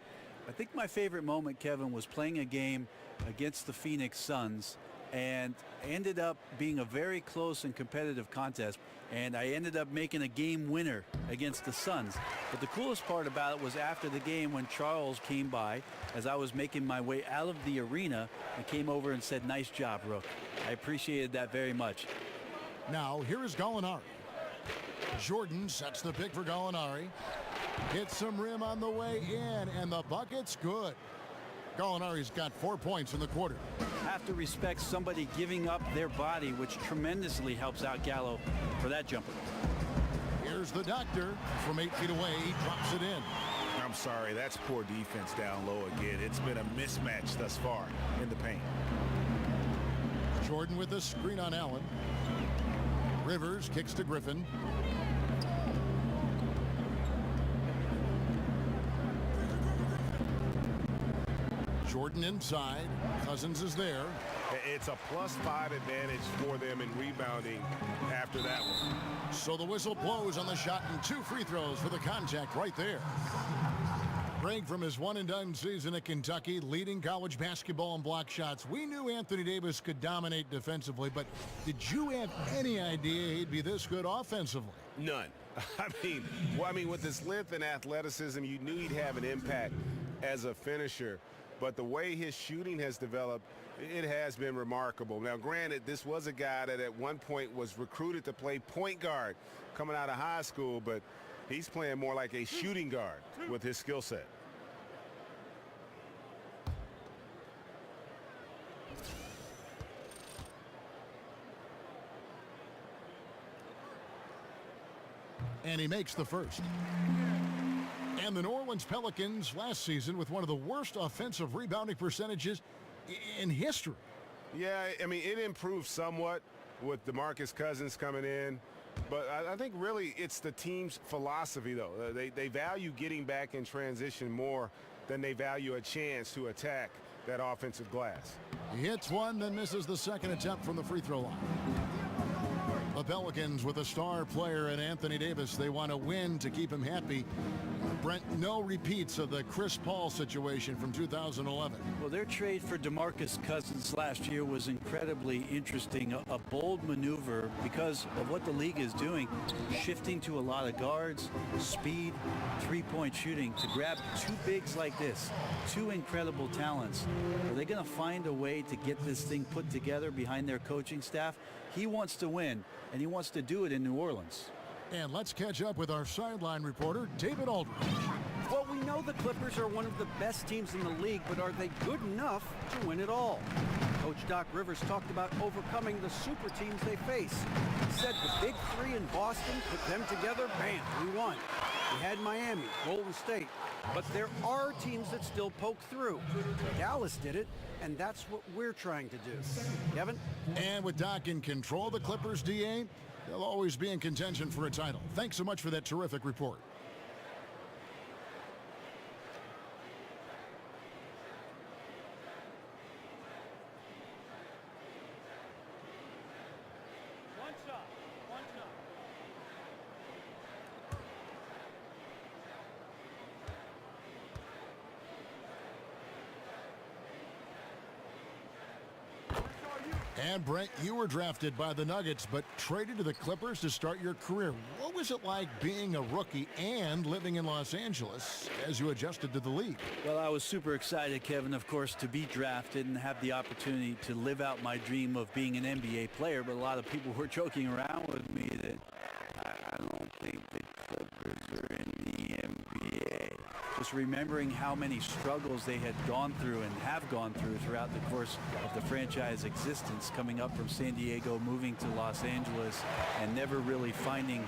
I think my favorite moment, Kevin, was playing a game against the Phoenix Suns, and ended up being a very close and competitive contest, and I ended up making a game winner against the Suns. But the coolest part about it was after the game when Charles came by as I was making my way out of the arena and came over and said, "Nice job, Rook." I appreciated that very much. Now, here is Gallinari. Jordan sets the pick for Gallinari. Hits some rim on the way in, and the bucket's good. Gallinari's got 4 points in the quarter. Have to respect somebody giving up their body, which tremendously helps out Gallo for that jumper. Here's the doctor from 8 feet away. He drops it in. I'm sorry, that's poor defense down low again. It's been a mismatch thus far in the paint. Jordan with a screen on Allen. Rivers kicks to Griffin. Jordan inside. Cousins is there. It's a +5 advantage for them in rebounding after that one. So the whistle blows on the shot and 2 free throws for the contact right there. Greg, from his one-and-done season at Kentucky, leading college basketball in block shots, we knew Anthony Davis could dominate defensively, but did you have any idea he'd be this good offensively? None. I mean, with his length and athleticism, you knew he'd have an impact as a finisher. But the way his shooting has developed, it has been remarkable. Now, granted, this was a guy that at one point was recruited to play point guard coming out of high school, but he's playing more like a shooting guard with his skill set. And he makes the first. And the New Orleans Pelicans last season with one of the worst offensive rebounding percentages in history. Yeah, I mean, it improved somewhat with DeMarcus Cousins coming in. But I think really it's the team's philosophy, though. They value getting back in transition more than they value a chance to attack that offensive glass. He hits one, then misses the second attempt from the free throw line. The Pelicans with a star player in Anthony Davis. They want to win to keep him happy. Brent, no repeats of the Chris Paul situation from 2011. Well, their trade for DeMarcus Cousins last year was incredibly interesting. A bold maneuver because of what the league is doing, shifting to a lot of guards, speed, three-point shooting to grab 2 bigs like this, 2 incredible talents. Are they going to find a way to get this thing put together behind their coaching staff? He wants to win, and he wants to do it in New Orleans. And let's catch up with our sideline reporter, David Aldridge. Well, we know the Clippers are one of the best teams in the league, but are they good enough to win it all? Coach Doc Rivers talked about overcoming the super teams they face. He said the big 3 in Boston, put them together, bam, we won. We had Miami, Golden State, but there are teams that still poke through. Dallas did it, and that's what we're trying to do. Kevin? And with Doc in control, the Clippers, DA, they'll always be in contention for a title. Thanks so much for that terrific report. And Brent, you were drafted by the Nuggets, but traded to the Clippers to start your career. What was it like being a rookie and living in Los Angeles as you adjusted to the league? Well, I was super excited, Kevin, of course, to be drafted and have the opportunity to live out my dream of being an NBA player. But a lot of people were joking around with me that I don't think the Clippers are in the NBA. Just remembering how many struggles they had gone through and have gone through throughout the course of the franchise existence, coming up from San Diego, moving to Los Angeles, and never really finding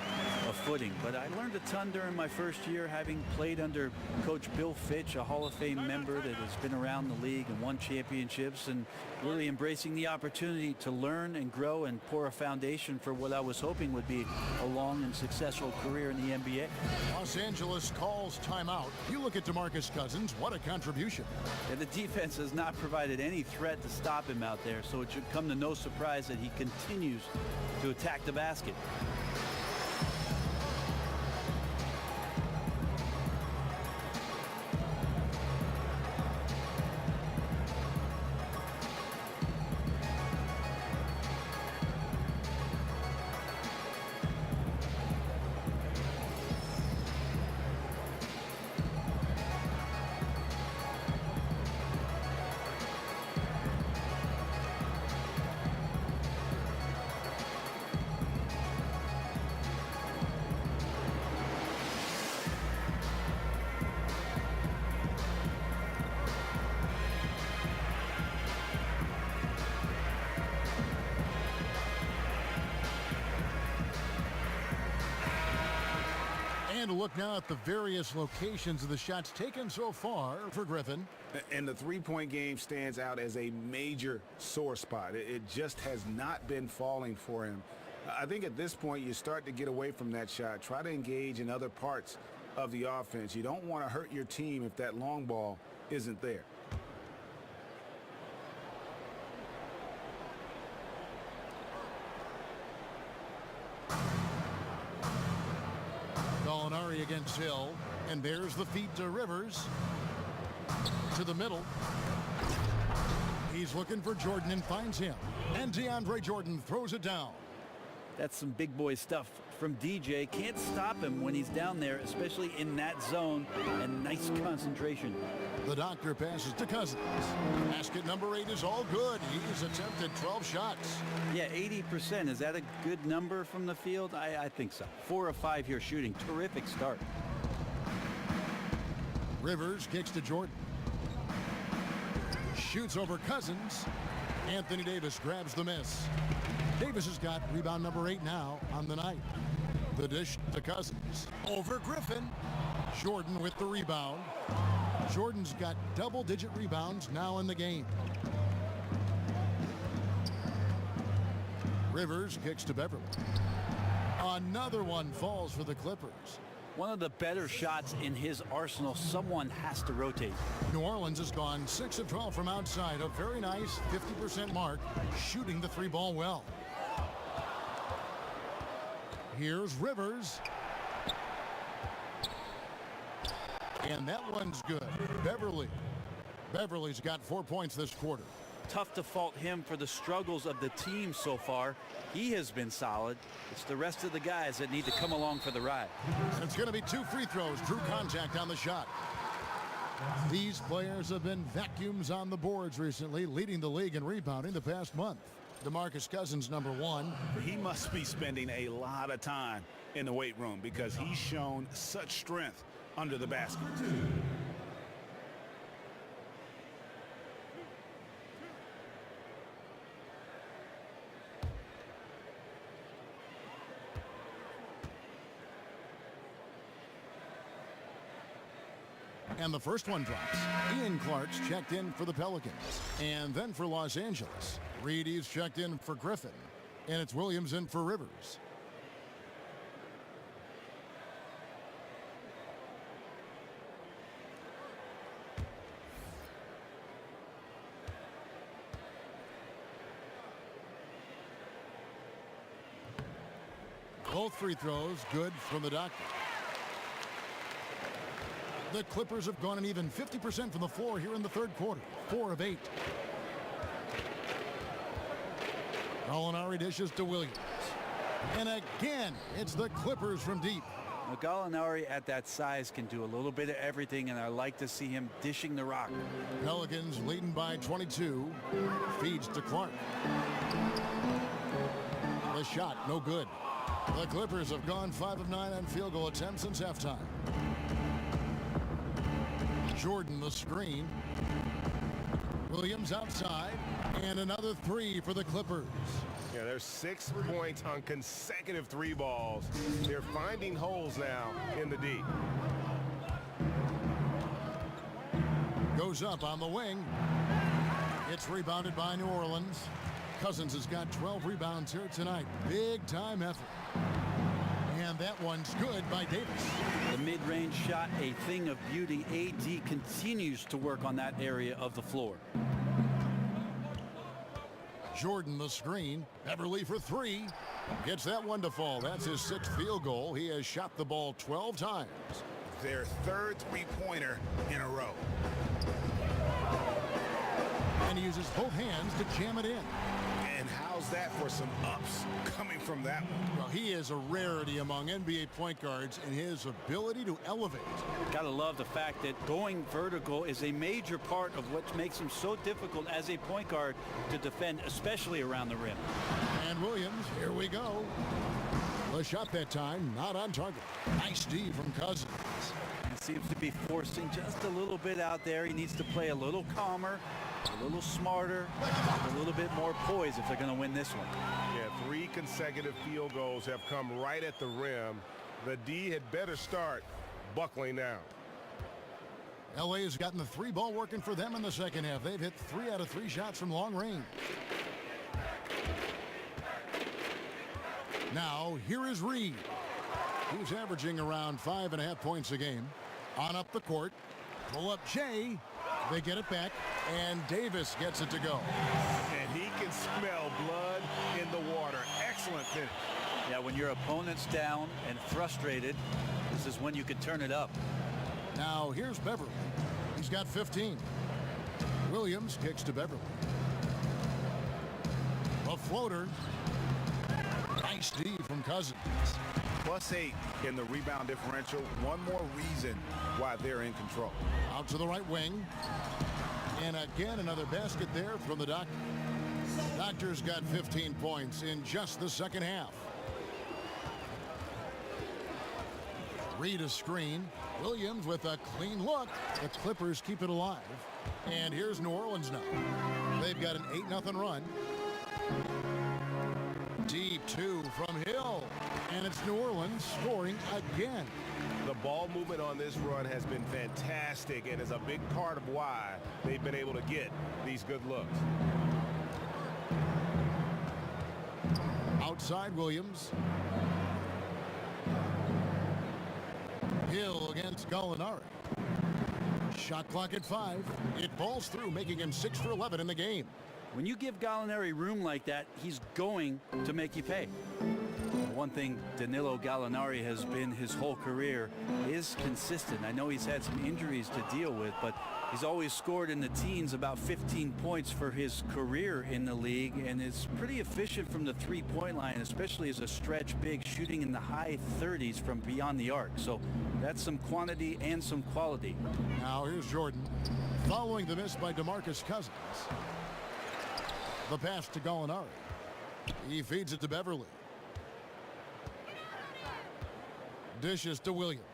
a footing. But I learned a ton during my first year, having played under Coach Bill Fitch, a Hall of Fame member that has been around the league and won championships, and really embracing the opportunity to learn and grow and pour a foundation for what I was hoping would be a long and successful career in the NBA. Los Angeles calls timeout. You look at DeMarcus Cousins, what a contribution. And the defense has not provided any threat to stop him out there, so it should come to no surprise that he continues to attack the basket. And a look now at the various locations of the shots taken so far for Griffin. And the three-point game stands out as a major sore spot. It just has not been falling for him. I think at this point you start to get away from that shot. Try to engage in other parts of the offense. You don't want to hurt your team if that long ball isn't there. Gallinari against Hill, and there's the feed to Rivers. To the middle. He's looking for Jordan and finds him. And DeAndre Jordan throws it down. That's some big boy stuff from DJ. Can't stop him when he's down there, especially in that zone, and nice concentration. The doctor passes to Cousins. Basket number 8 is all good. He's attempted 12 shots. Yeah, 80%. Is that a good number from the field? I think so. 4 of 5 here shooting. Terrific start. Rivers kicks to Jordan. Shoots over Cousins. Anthony Davis grabs the miss. Davis has got rebound number 8 now on the night. The dish to Cousins. Over Griffin. Jordan with the rebound. Jordan's got double-digit rebounds now in the game. Rivers kicks to Beverly. Another one falls for the Clippers. One of the better shots in his arsenal. Someone has to rotate. New Orleans has gone 6 of 12 from outside. A very nice 50% mark, shooting the 3-ball well. Here's Rivers. And that one's good. Beverly's got 4 points this quarter. Tough to fault him for the struggles of the team so far. He has been solid. It's the rest of the guys that need to come along for the ride. And it's going to be 2 free throws. Drew contact on the shot. These players have been vacuums on the boards recently, leading the league in rebounding the past month. DeMarcus Cousins, number 1. He must be spending a lot of time in the weight room because he's shown such strength under the basket. And the first one drops. Ian Clark's checked in for the Pelicans. And then for Los Angeles, Reedy's checked in for Griffin. And it's Williams in for Rivers. Both free throws good from the doctor. The Clippers have gone an even 50% from the floor here in the third quarter. 4 of 8. Gallinari dishes to Williams. And again, it's the Clippers from deep. Now, Gallinari at that size can do a little bit of everything, and I like to see him dishing the rock. Pelicans leading by 22. Feeds to Clark. The shot, no good. The Clippers have gone 5 of 9 on field goal attempts since halftime. Jordan the screen. Williams outside. And another 3 for the Clippers. Yeah, there's 6 points on consecutive 3 balls. They're finding holes now in the D. Goes up on the wing. It's rebounded by New Orleans. Cousins has got 12 rebounds here tonight. Big time effort. And that one's good by Davis. The mid-range shot, a thing of beauty. AD continues to work on that area of the floor. Jordan the screen. Beverly for 3. Gets that one to fall. That's his 6th field goal. He has shot the ball 12 times. Their 3rd three-pointer in a row. And he uses both hands to jam it in. And how's that for some ups coming from that one? Well, he is a rarity among NBA point guards in his ability to elevate. Gotta love the fact that going vertical is a major part of what makes him so difficult as a point guard to defend, especially around the rim. And Williams, here we go. The shot that time, not on target. Nice D from Cousins. He seems to be forcing just a little bit out there. He needs to play a little calmer, a little smarter, a little bit more poised if they're going to win this one. Yeah, 3 consecutive field goals have come right at the rim. The D had better start buckling down. LA has gotten the 3 ball working for them in the second half. They've hit 3 out of 3 shots from long range. Now, here is Reed. He's averaging around 5.5 points a game. On up the court. Pull up Jay. They get it back. And Davis gets it to go. And he can smell blood in the water. Excellent finish. Yeah, when your opponent's down and frustrated, this is when you can turn it up. Now, here's Beverly. He's got 15. Williams kicks to Beverly. A floater. Nice D from Cousins. +8 in the rebound differential. One more reason why they're in control. Out to the right wing. And again, another basket there from the Doctor. Doctor's got 15 points in just the second half. Reed a screen. Williams with a clean look. The Clippers keep it alive. And here's New Orleans now. They've got an 8-0 run. Deep 2 from Hill. And it's New Orleans scoring again. The ball movement on this run has been fantastic and is a big part of why they've been able to get these good looks. Outside Williams. Hill against Gallinari. Shot clock at 5. It falls through, making him 6 for 11 in the game. When you give Gallinari room like that, he's going to make you pay. One thing Danilo Gallinari has been his whole career is consistent. I know he's had some injuries to deal with, but he's always scored in the teens, about 15 points for his career in the league, and is pretty efficient from the three-point line, especially as a stretch big, shooting in the high 30s from beyond the arc. So that's some quantity and some quality. Now here's Jordan, following the miss by DeMarcus Cousins. The pass to Gallinari. He feeds it to Beverly. Dishes to Williams.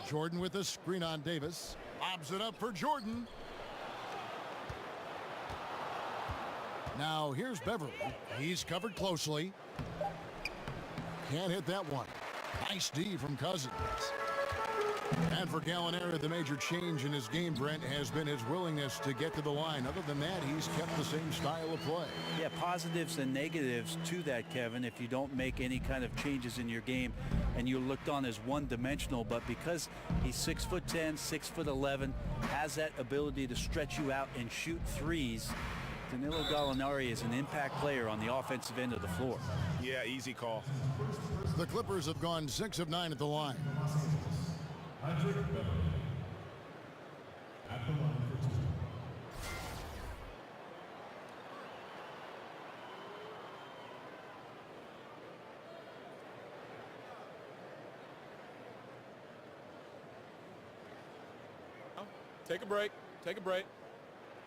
Jordan with a screen on Davis. Lobs it up for Jordan. Now here's Beverly. He's covered closely. Can't hit that one. Nice D from Cousins. And for Gallinari, the major change in his game, Brent, has been his willingness to get to the line. Other than that, he's kept the same style of play. Yeah, positives and negatives to that, Kevin, if you don't make any kind of changes in your game and you're looked on as one-dimensional. But because he's 6'10", 6'11", has that ability to stretch you out and shoot threes, Danilo Gallinari is an impact player on the offensive end of the floor. Yeah, easy call. The Clippers have gone 6 of 9 at the line. Patrick Beverly at the line for 2. Take a break. Take a break.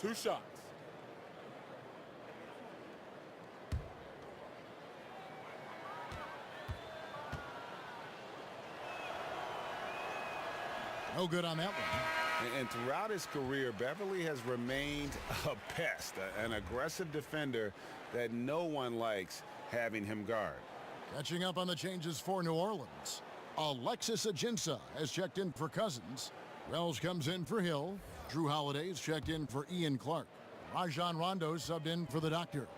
2 shots. No good on that one. And throughout his career, Beverly has remained a pest, an aggressive defender that no one likes having him guard. Catching up on the changes for New Orleans. Alexis Ajinça has checked in for Cousins. Wells comes in for Hill. Drew Holiday's checked in for Ian Clark. Rajon Rondo subbed in for the Doctor.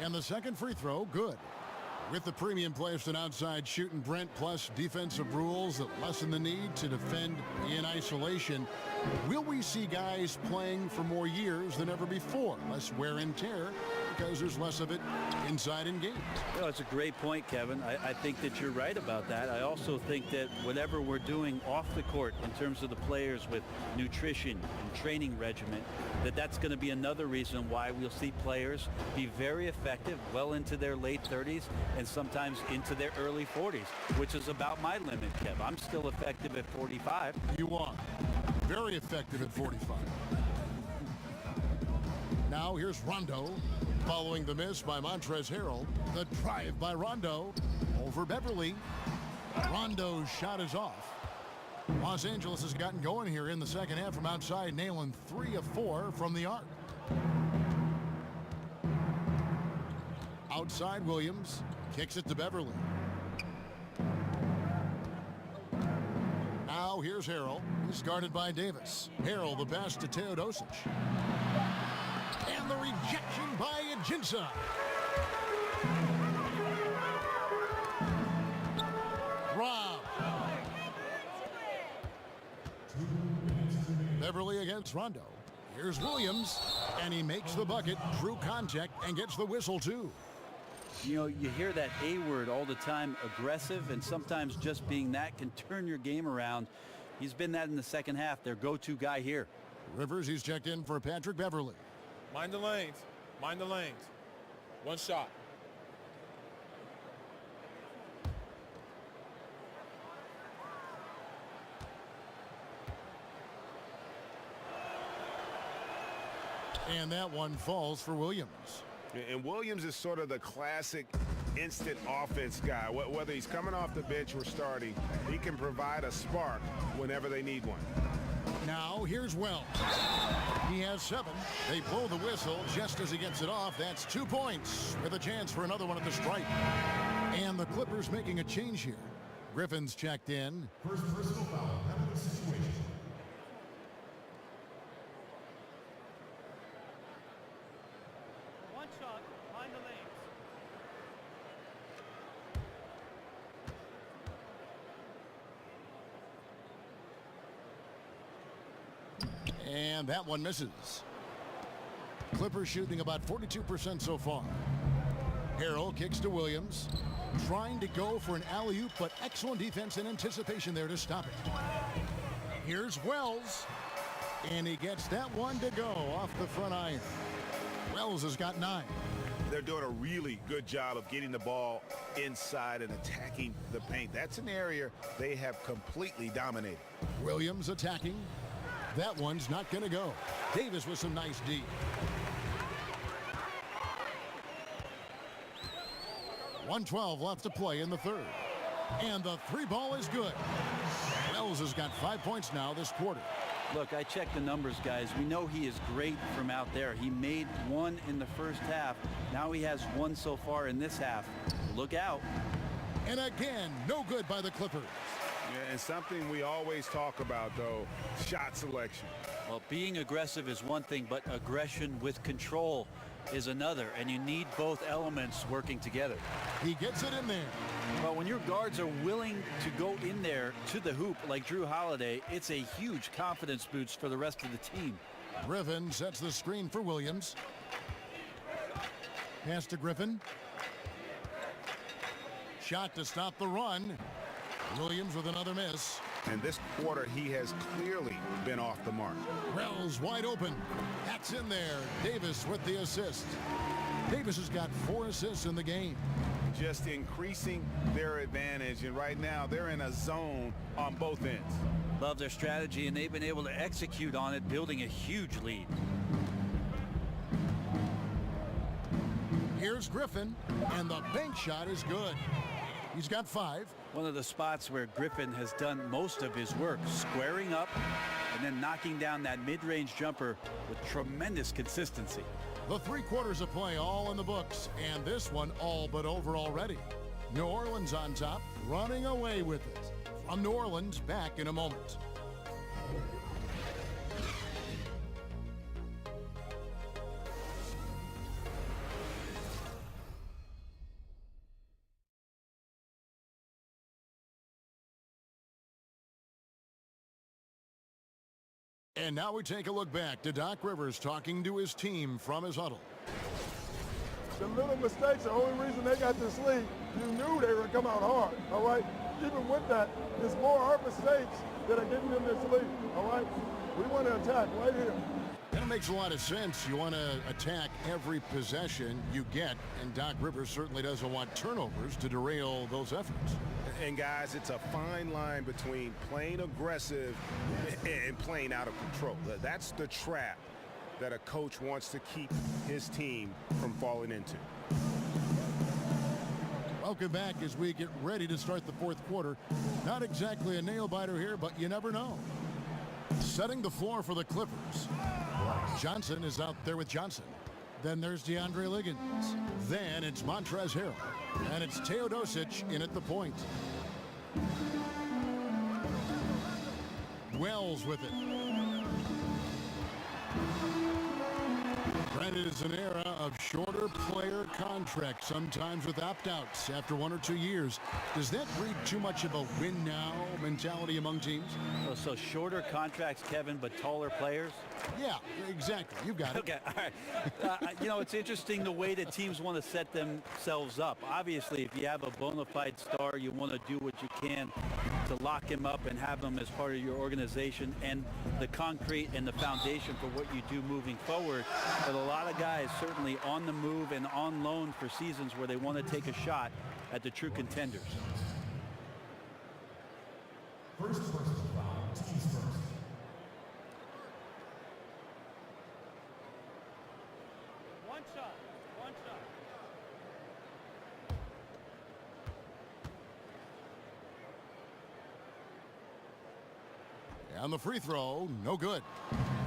And the second free throw, good. With the premium placed on outside shooting Brent plus defensive rules that lessen the need to defend in isolation, will we see guys playing for more years than ever before? Less wear and tear because there's less of it inside in games. You know, it's a great point, Kevin. I think that you're right about that. I also think that whatever we're doing off the court in terms of the players with nutrition and training regimen, that's going to be another reason why we'll see players be very effective well into their late 30s and sometimes into their early 40s, which is about my limit, Kev. I'm still effective at 45. You are very effective at 45. Now here's Rondo. Following the miss by Montrezl Harrell, the drive by Rondo over Beverly. Rondo's shot is off. Los Angeles has gotten going here in the second half from outside, nailing 3 of 4 from the arc. Outside, Williams kicks it to Beverly. Now here's Harrell. He's guarded by Davis. Harrell the best to Teodosic. And the rejection by Ajinça. Rob. Beverly against Rondo. Here's Williams, and he makes the bucket, true contact, and gets the whistle too. You know, you hear that A word all the time, aggressive, and sometimes just being that can turn your game around. He's been that in the second half, their go-to guy here. Rivers, he's checked in for Patrick Beverly. Mind the lanes. Mind the lanes. 1 shot. And that one falls for Williams. And Williams is sort of the classic instant offense guy. Whether he's coming off the bench or starting, he can provide a spark whenever they need one. Now here's Wells. He has 7. They blow the whistle just as he gets it off. That's 2 points with a chance for another one at the stripe. And the Clippers making a change here. Griffin's checked in. First personal foul, penalty situation. One shot, mind the lanes. And that one misses. Clippers shooting about 42% so far. Harrell kicks to Williams. Trying to go for an alley-oop, but excellent defense and anticipation there to stop it. Here's Wells. And he gets that one to go off the front iron. Wells has got 9. They're doing a really good job of getting the ball inside and attacking the paint. That's an area they have completely dominated. Williams attacking. That one's not going to go. Davis with some nice D. .112 left to play in the third. And the 3 ball is good. Wells has got 5 points now this quarter. Look, I checked the numbers, guys. We know he is great from out there. He made 1 in the first half. Now he has 1 so far in this half. Look out. And again, no good by the Clippers. Yeah, and something we always talk about, though, shot selection. Well, being aggressive is one thing, but aggression with control is another, and you need both elements working together. He gets it in there. Well, when your guards are willing to go in there to the hoop like Drew Holiday, it's a huge confidence boost for the rest of the team. Griffin sets the screen for Williams. Pass to Griffin. Shot to stop the run. Williams with another miss. And this quarter, he has clearly been off the mark. Wells wide open. That's in there. Davis with the assist. Davis has got 4 assists in the game. just increasing their advantage. And right now, they're in a zone on both ends. Love their strategy, and they've been able to execute on it, building a huge lead. Here's Griffin, and the bank shot is good. He's got 5. One of the spots where Griffin has done most of his work, squaring up and then knocking down that mid-range jumper with tremendous consistency. The 3 quarters of play all in the books, and this one all but over already. New Orleans on top, running away with it. From New Orleans, back in a moment. And now we take a look back to Doc Rivers talking to his team from his huddle. The little mistakes are the only reason they got this lead. You knew they were going to come out hard, all right? Even with that, it's more our mistakes that are getting them this lead, all right? We want to attack right here. That makes a lot of sense. You want to attack every possession you get, and Doc Rivers certainly doesn't want turnovers to derail those efforts. And guys, it's a fine line between playing aggressive and playing out of control. That's the trap that a coach wants to keep his team from falling into. Welcome back as we get ready to start the 4th quarter. Not exactly a nail-biter here, but you never know. Setting the floor for the Clippers. Johnson is out there with Johnson. Then there's DeAndre Liggins. Then it's Montrezl Harrell. And it's Teodosic in at the point. Wells with it. Granted, it's an era of shorter player contracts, sometimes with opt-outs after 1 or 2 years. Does that breed too much of a win-now mentality among teams? So shorter contracts, Kevin, but taller players? Yeah, exactly. You got it. Okay, all right. You know, it's interesting the way that teams want to set themselves up. Obviously, if you have a bona fide star, you want to do what you can to lock him up and have him as part of your organization and the concrete and the foundation for what you do moving forward. But a lot of guys certainly on the move and on loan for seasons where they want to take a shot at the true contenders. First personal foul, teams first. One shot. And the free throw, no good.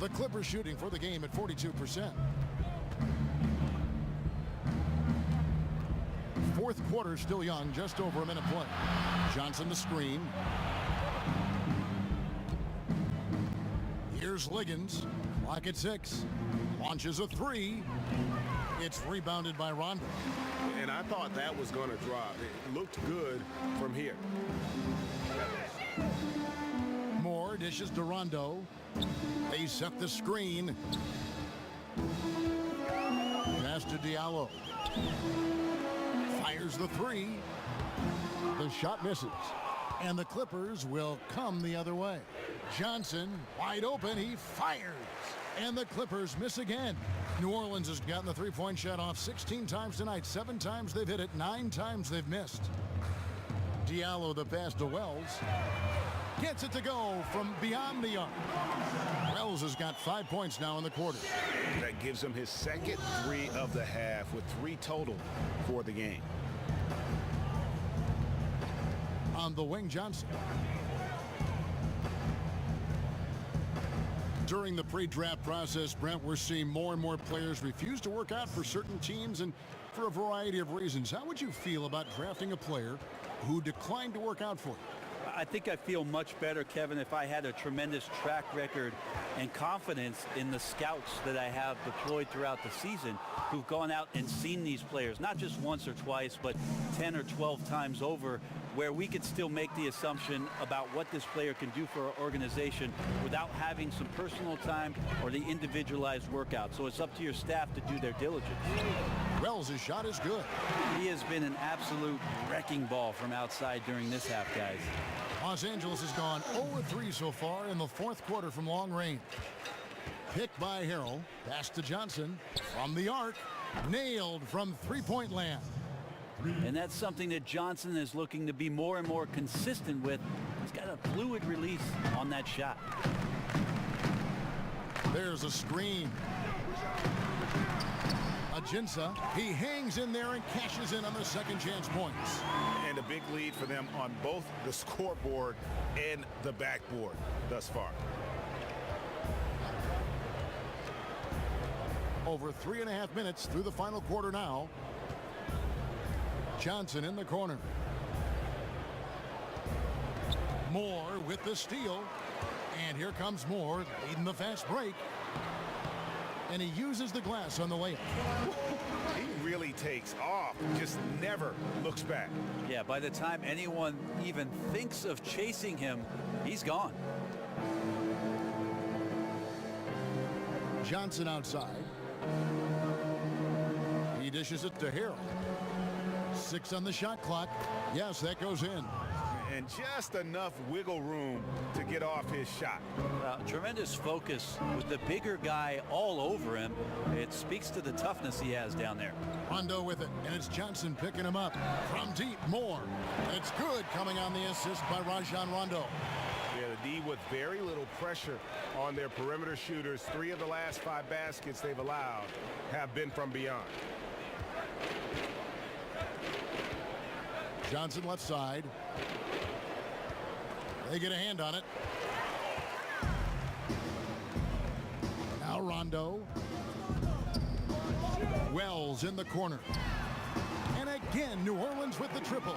The Clippers shooting for the game at 42%. 4th quarter still young, just over a minute play. Johnson the screen. Here's Liggins. Clock at 6. Launches a 3. It's rebounded by Rondo. And I thought that was going to drop. It looked good from here. Moore dishes to Rondo. They set the screen. Pass to Diallo. Fires the 3. The shot misses. And the Clippers will come the other way. Johnson wide open. He fires. And the Clippers miss again. New Orleans has gotten the 3-point shot off 16 times tonight. 7 times they've hit it. 9 times they've missed. Diallo the pass to Wells. Gets it to go from beyond the arc. Wells has got 5 points now in the quarter. That gives him his second 3 of the half with 3 total for the game. On the wing, Johnson. During the pre-draft process, Brent, we're seeing more and more players refuse to work out for certain teams and for a variety of reasons. How would you feel about drafting a player who declined to work out for you? I think I feel much better, Kevin, if I had a tremendous track record and confidence in the scouts that I have deployed throughout the season who've gone out and seen these players, not just once or twice, but 10 or 12 times over, where we could still make the assumption about what this player can do for our organization without having some personal time or the individualized workout. So it's up to your staff to do their diligence. Wells' shot is good. He has been an absolute wrecking ball from outside during this half, guys. Los Angeles has gone 0-3 so far in the 4th quarter from long range. Picked by Harrell. Pass to Johnson. From the arc. Nailed from 3-point land. And that's something that Johnson is looking to be more and more consistent with. He's got a fluid release on that shot. There's a screen. Ajinça, he hangs in there and cashes in on the second chance points. And a big lead for them on both the scoreboard and the backboard thus far. Over 3.5 minutes through the final quarter now. Johnson in the corner. Moore with the steal. And here comes Moore leading the fast break. And he uses the glass on the layup. He really takes off, just never looks back. Yeah, by the time anyone even thinks of chasing him, he's gone. Johnson outside. He dishes it to Harrell. 6 on the shot clock. Yes, that goes in. And just enough wiggle room to get off his shot. Tremendous focus with the bigger guy all over him. It speaks to the toughness he has down there. Rondo with it, and it's Johnson picking him up. From deep, Moore. It's good, coming on the assist by Rajon Rondo. Yeah, the D with very little pressure on their perimeter shooters. 3 of the last 5 baskets they've allowed have been from beyond. Johnson left side. They get a hand on it. Now Rondo. Wells in the corner. And again, New Orleans with the triple.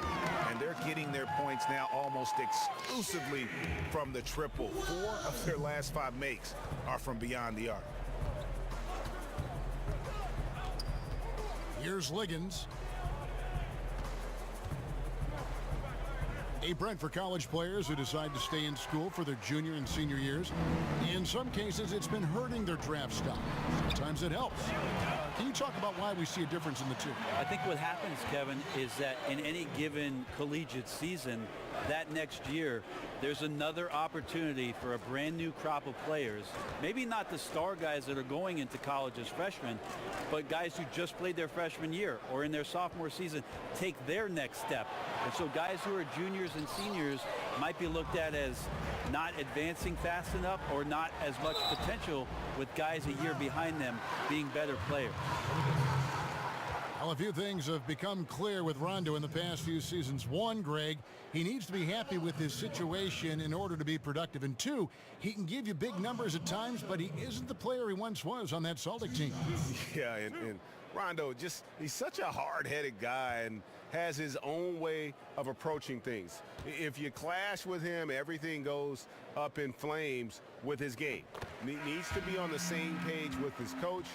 And they're getting their points now almost exclusively from the triple. 4 of their last 5 makes are from beyond the arc. Here's Liggins. A bread for college players who decide to stay in school for their junior and senior years. In some cases, it's been hurting their draft stock. Sometimes it helps. Can you talk about why we see a difference in the two? I think what happens, Kevin, is that in any given collegiate season, that next year, there's another opportunity for a brand new crop of players. Maybe not the star guys that are going into college as freshmen, but guys who just played their freshman year or in their sophomore season take their next step. And so guys who are juniors and seniors might be looked at as not advancing fast enough or not as much potential, with guys a year behind them being better players. Well, a few things have become clear with Rondo in the past few seasons. 1, Greg, he needs to be happy with his situation in order to be productive. And 2, he can give you big numbers at times, but he isn't the player he once was on that Celtic team. Yeah, and Rondo, he's such a hard-headed guy and has his own way of approaching things. If you clash with him, everything goes up in flames with his game. He needs to be on the same page with his coach,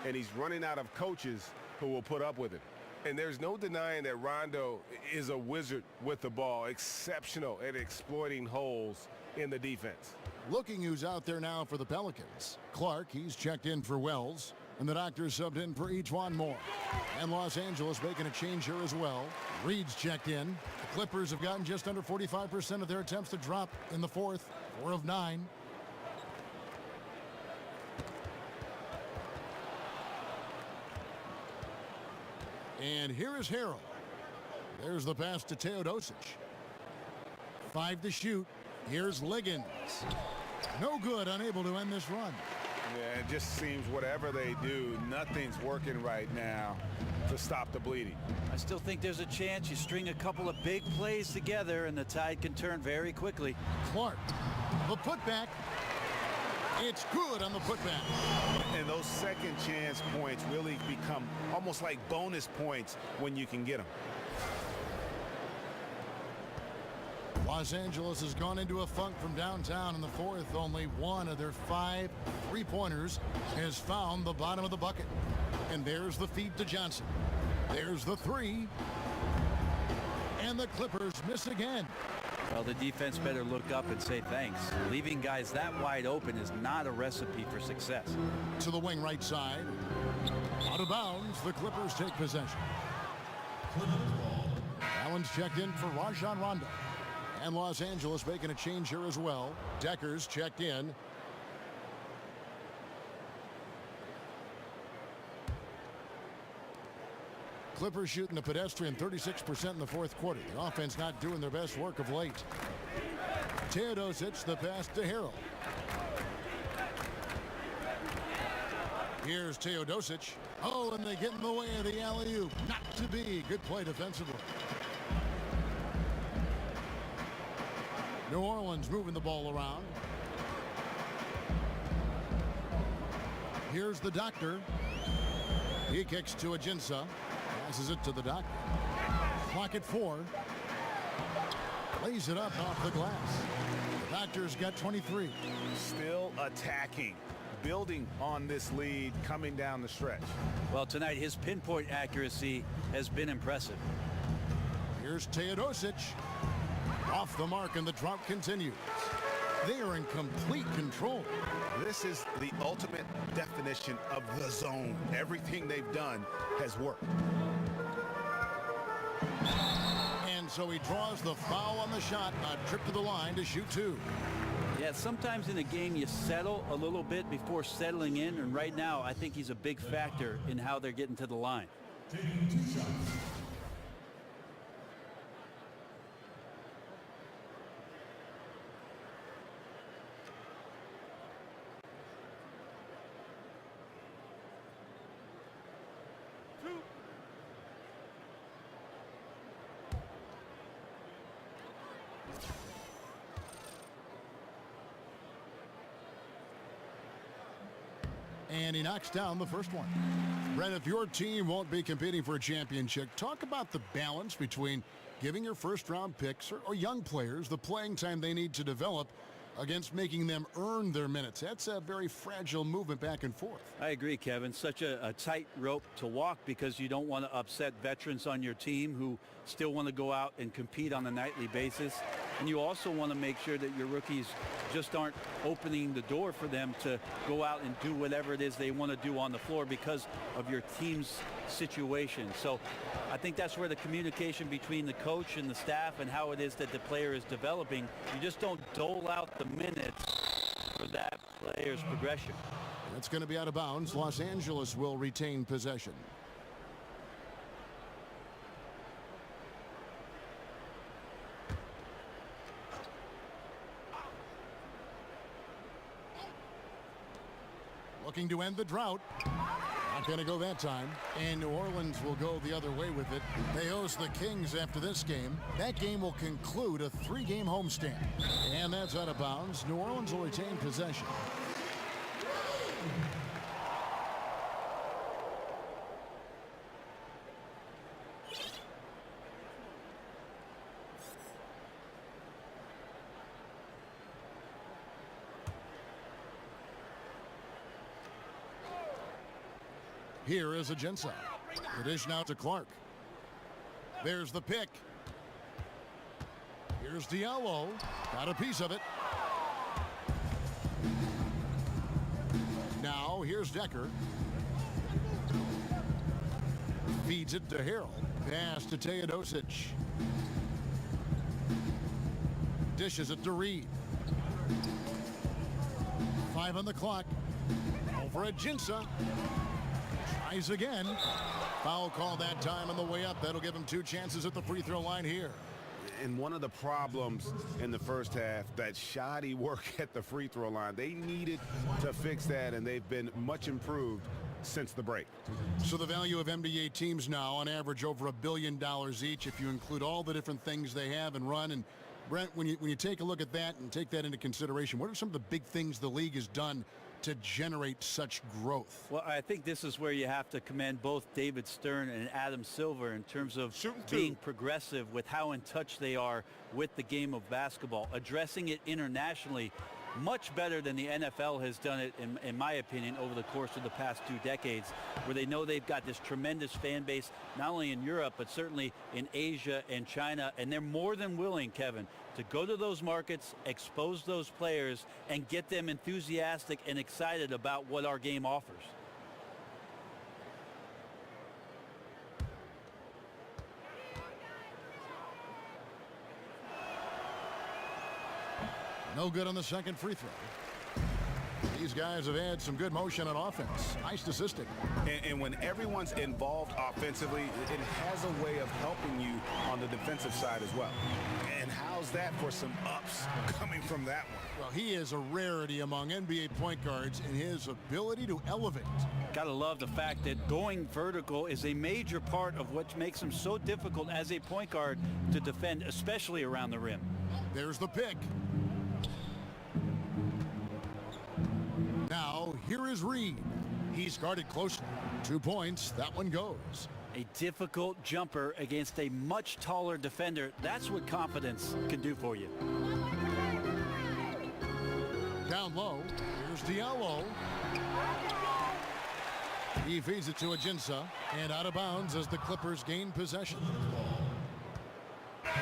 and he's running out of coaches who will put up with it. And there's no denying that Rondo is a wizard with the ball, exceptional at exploiting holes in the defense. Looking who's out there now for the Pelicans. Clark, he's checked in for Wells, and the Doctors subbed in for Ejuan Moore. And Los Angeles making a change here as well. Reed's checked in. The Clippers have gotten just under 45% of their attempts to drop in the fourth, 4 of 9. And here is Harrell. There's the pass to Teodosic. 5 to shoot. Here's Liggins. No good, unable to end this run. Yeah, it just seems whatever they do, nothing's working right now to stop the bleeding. I still think there's a chance you string a couple of big plays together and the tide can turn very quickly. Clark, the putback. It's good on the putback. And those second chance points really become almost like bonus points when you can get them. Los Angeles has gone into a funk from downtown in the fourth. Only 1 of their 5 3-pointers has found the bottom of the bucket. And there's the feed to Johnson. There's the 3. And the Clippers miss again. Well, the defense better look up and say thanks. Leaving guys that wide open is not a recipe for success. To the wing right side. Out of bounds, the Clippers take possession. Allen's checked in for Rajon Rondo. And Los Angeles making a change here as well. Decker's checked in. Clippers shooting the pedestrian 36% in the fourth quarter. The offense not doing their best work of late. Teodosic, the pass to Harrell. Here's Teodosic. Oh, and they get in the way of the alley-oop. Not to be. Good play defensively. New Orleans moving the ball around. Here's the doctor. He kicks to Ajinça. Passes it to the doctor. Clock at 4. Lays it up off the glass. The doctor's got 23. Still attacking, building on this lead coming down the stretch. Well, tonight his pinpoint accuracy has been impressive. Here's Teodosic. Off the mark, and the drought continues. They are in complete control. This is the ultimate definition of the zone. Everything they've done has worked. And so he draws the foul on the shot. A trip to the line to shoot 2. Yeah, sometimes in a game you settle a little bit before settling in, and right now I think he's a big factor in how they're getting to the line. Taking 2 shots. And he knocks down the first one. Brent, if your team won't be competing for a championship, talk about the balance between giving your first-round picks or young players the playing time they need to develop against making them earn their minutes. That's a very fragile movement back and forth. I agree, Kevin. Such a tight rope to walk because you don't want to upset veterans on your team who still want to go out and compete on a nightly basis. And you also want to make sure that your rookies just aren't opening the door for them to go out and do whatever it is they want to do on the floor because of your team's situation. So I think that's where the communication between the coach and the staff and how it is that the player is developing, you just don't dole out the minutes for that player's progression. That's going to be out of bounds. Los Angeles will retain possession. Looking to end the drought. Not going to go that time. And New Orleans will go the other way with it. They host the Kings after this game. That game will conclude a 3-game homestand. And that's out of bounds. New Orleans will retain possession. Here is Ajinça. The dish now to Clark. There's the pick. Here's Diallo. Got a piece of it. Now here's Decker. Feeds it to Harrell. Pass to Teodosic. Dishes it to Reed. 5 on the clock. Over Ajinça. Tries again. Foul call that time on the way up. That'll give him 2 chances at the free throw line here. And one of the problems in the first half, that shoddy work at the free throw line. They needed to fix that, and they've been much improved since the break. So the value of NBA teams now on average over $1 billion each if you include all the different things they have and run. And Brent, when you take a look at that and take that into consideration, what are some of the big things the league has done to generate such growth? Well, I think this is where you have to commend both David Stern and Adam Silver in terms of being progressive with how in touch they are with the game of basketball, addressing it internationally much better than the NFL has done it, in my opinion, over the course of the past 2 decades, where they know they've got this tremendous fan base, not only in Europe, but certainly in Asia and China, and they're more than willing, Kevin, to go to those markets, expose those players, and get them enthusiastic and excited about what our game offers. No good on the second free throw. These guys have had some good motion on offense. Nice to assisting. And when everyone's involved offensively, it has a way of helping you on the defensive side as well. And how's that for some ups coming from that one? Well, he is a rarity among NBA point guards in his ability to elevate. Gotta love the fact that going vertical is a major part of what makes him so difficult as a point guard to defend, especially around the rim. There's the pick. Now, here is Reed. He's guarded closely. 2 points. That one goes. A difficult jumper against a much taller defender. That's what confidence can do for you. Down low. Here's Diallo. He feeds it to Ajinça, and out of bounds as the Clippers gain possession.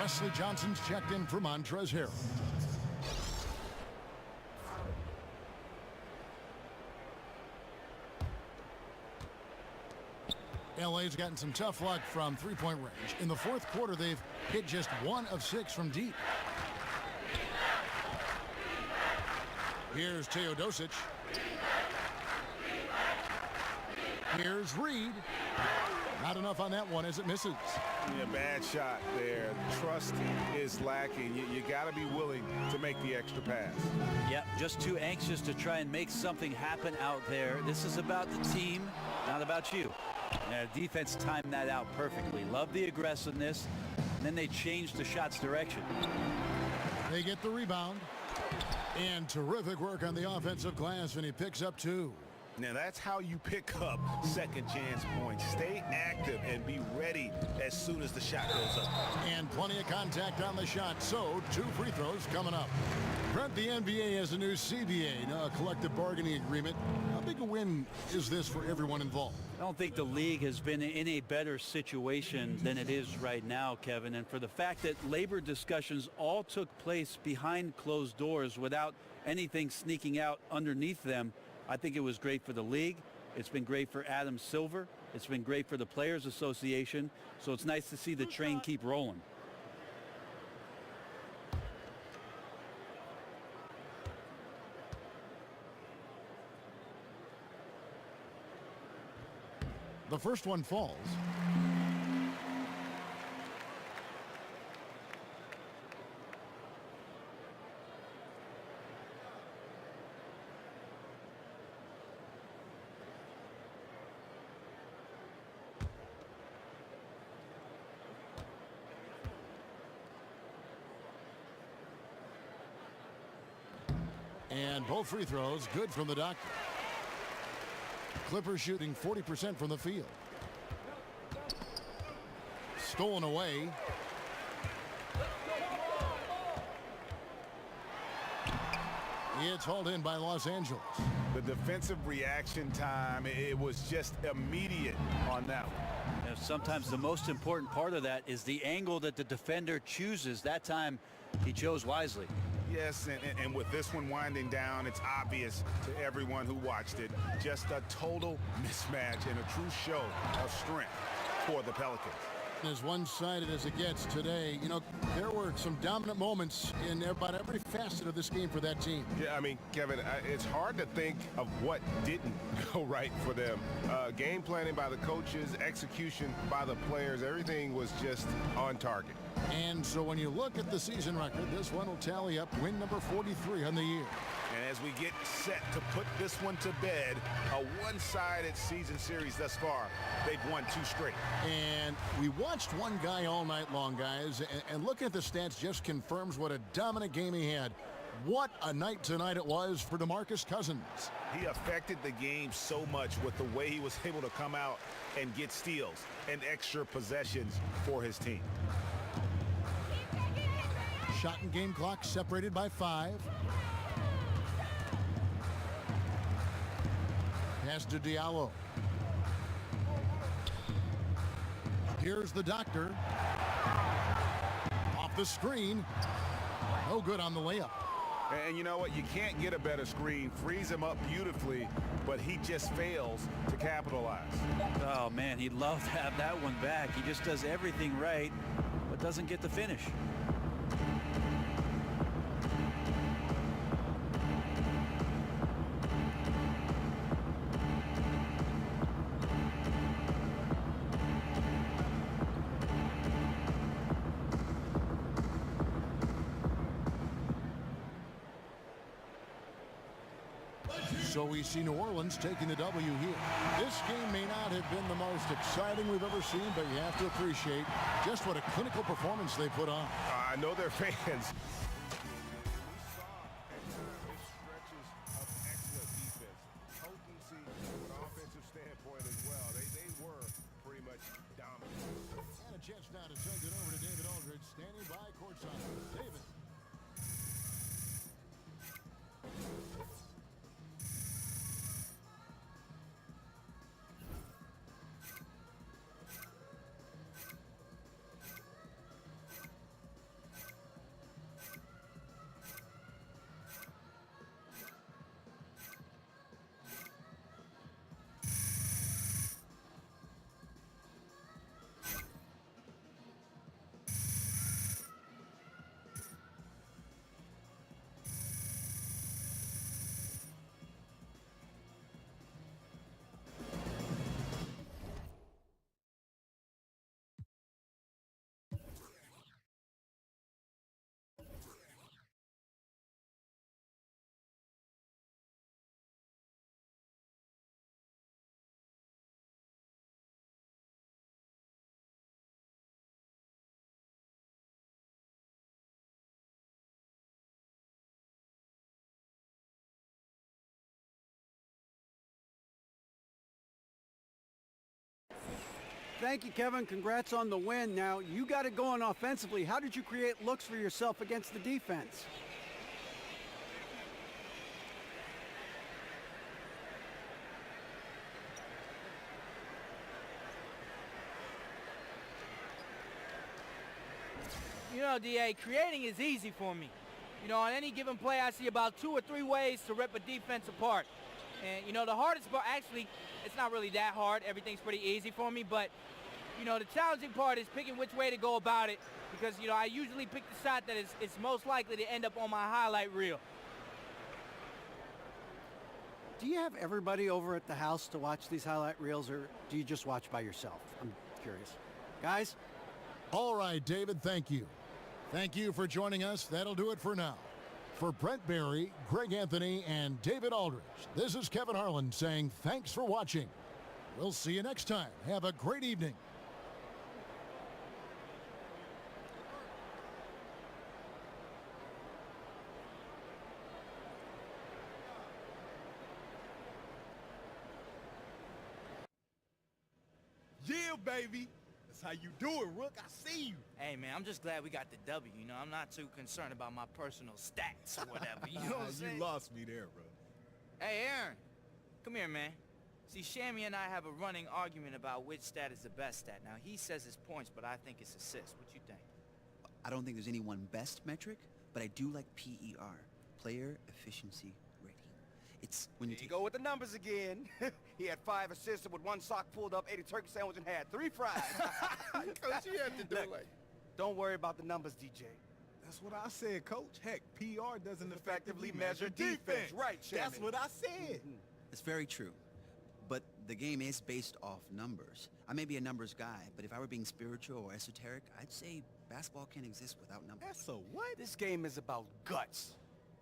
Wesley Johnson's checked in for Montrezl Harrell. LA's gotten some tough luck from three-point range. In the fourth quarter, they've hit just 1 of 6 from deep. Here's Teodosic. Here's Reed. Not enough on that one as it misses. Yeah, bad shot there. Trust is lacking. You got to be willing to make the extra pass. Yep, just too anxious to try and make something happen out there. This is about the team, not about you. Defense timed that out perfectly. Love the aggressiveness. And then they changed the shot's direction. They get the rebound. And terrific work on the offensive glass, and he picks up 2. Now that's how you pick up second chance points. Stay active and be ready as soon as the shot goes up. And plenty of contact on the shot, so 2 free throws coming up. Brent, the NBA has a new CBA, a collective bargaining agreement. How big a win is this for everyone involved? I don't think the league has been in a better situation than it is right now, Kevin. And for the fact that labor discussions all took place behind closed doors without anything sneaking out underneath them, I think it was great for the league. It's been great for Adam Silver. It's been great for the Players Association. So it's nice to see the train keep rolling. The first one falls. And both free throws good from the doctor. Clippers shooting 40% from the field. Stolen away. It's hauled in by Los Angeles. The defensive reaction time, it was just immediate on that one. You know, sometimes the most important part of that is the angle that the defender chooses. That time he chose wisely. Yes, and with this one winding down, it's obvious to everyone who watched it. Just a total mismatch and a true show of strength for the Pelicans. As one-sided as it gets today, you know, there were some dominant moments in about every facet of this game for that team. Yeah, I mean, Kevin, it's hard to think of what didn't go right for them. Game planning by the coaches, execution by the players, everything was just on target. And so when you look at the season record, this one will tally up win number 43 on the year. And as we get set to put this one to bed, a one-sided season series thus far, they've won 2 straight. And we watched one guy all night long, guys, and looking at the stats just confirms what a dominant game he had. What a night tonight it was for DeMarcus Cousins. He affected the game so much with the way he was able to come out and get steals and extra possessions for his team. Shot and game clock separated by 5. Pass to Diallo. Here's the doctor. Off the screen. No good on the layup. And you know what? You can't get a better screen. Frees him up beautifully, but he just fails to capitalize. Oh, man, he'd love to have that one back. He just does everything right, but doesn't get the finish. So we see New Orleans taking the W here. This game may not have been the most exciting we've ever seen, but you have to appreciate just what a clinical performance they put on. I know they're fans. And a chance now to send it over to David Aldridge, standing by courtside. David. Thank you, Kevin. Congrats on the win. Now, you got it going offensively. How did you create looks for yourself against the defense? You know, DA, creating is easy for me. You know, on any given play, I see about 2 or 3 ways to rip a defense apart. And, you know, the hardest part, actually, it's not really that hard. Everything's pretty easy for me. But, you know, the challenging part is picking which way to go about it. Because, you know, I usually pick the shot that is most likely to end up on my highlight reel. Do you have everybody over at the house to watch these highlight reels, or do you just watch by yourself? I'm curious. Guys? All right, David, thank you. Thank you for joining us. That'll do it for now. For Brent Barry, Greg Anthony, and David Aldridge, this is Kevin Harlan saying thanks for watching. We'll see you next time. Have a great evening. Yeah, baby. That's how you do it, Rook. I see you. Hey, man, I'm just glad we got the W. You know, I'm not too concerned about my personal stats or whatever. You know what I'm saying? You lost me there, bro. Hey, Aaron, come here, man. See, Shammy and I have a running argument about which stat is the best stat. Now, he says it's points, but I think it's assists. What you think? I don't think there's any one best metric, but I do like PER, player efficiency rating. It's when you go with the numbers again. He had 5 assists with 1 sock pulled up, ate a turkey sandwich, and had 3 fries. Coach, you have to do it. Don't worry about the numbers, DJ. That's what I said, Coach. Heck, PR doesn't effectively measure defense. Right, Shammy. That's what I said. It's very true. But the game is based off numbers. I may be a numbers guy, but if I were being spiritual or esoteric, I'd say basketball can't exist without numbers. That's a what? This game is about guts.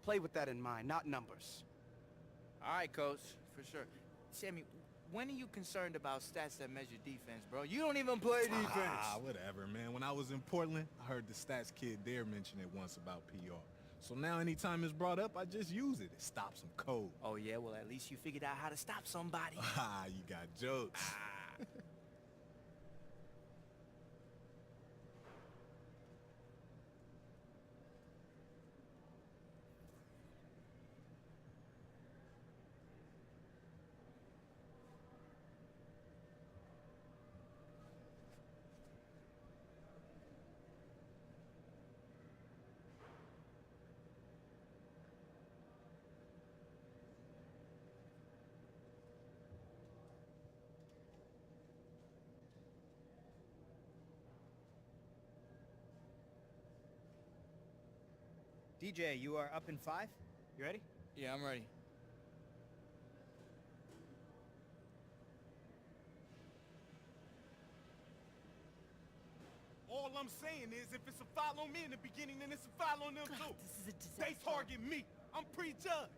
Play with that in mind, not numbers. All right, Coach, for sure. Sammy, when are you concerned about stats that measure defense, bro? You don't even play defense. Whatever, man. When I was in Portland, I heard the stats kid there mention it once about PR. So now anytime it's brought up, I just use it. It stops some code. Oh, yeah? Well, at least you figured out how to stop somebody. You got jokes. DJ, you are up in 5? You ready? Yeah, I'm ready. All I'm saying is if it's a foul on me in the beginning, then it's a foul on them too. This is a disaster. They target me. I'm prejudged.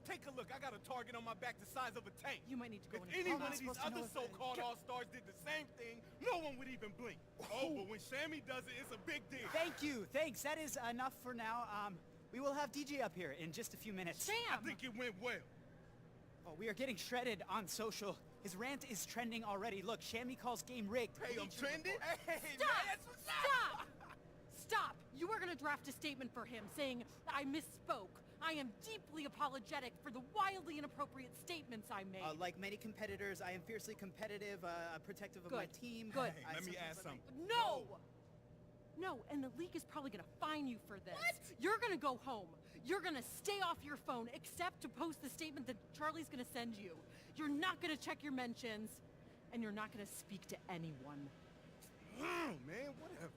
Take a look. I got a target on my back the size of a tank. You might need to go If in. any one of these other so-called all-stars did the same thing, no one would even blink. Oh, but when Shammy does it, it's a big deal. Thank you. Thanks. That is enough for now. We will have DJ up here in just a few minutes. Sam! I think it went well. Oh, we are getting shredded on social. His rant is trending already. Look, Shammy calls game rigged. Hey, I'm trending? Hey, Stop! man, that's what's up. Stop! Stop! You are going to draft a statement for him saying, I misspoke. I am deeply apologetic for the wildly inappropriate statements I made. Like many competitors, I am fiercely competitive, protective of my team. Good. Hey, let me ask something. No! No, and the league is probably going to fine you for this. What? You're going to go home. You're going to stay off your phone except to post the statement that Charlie's going to send you. You're not going to check your mentions, and you're not going to speak to anyone. Oh, man, whatever.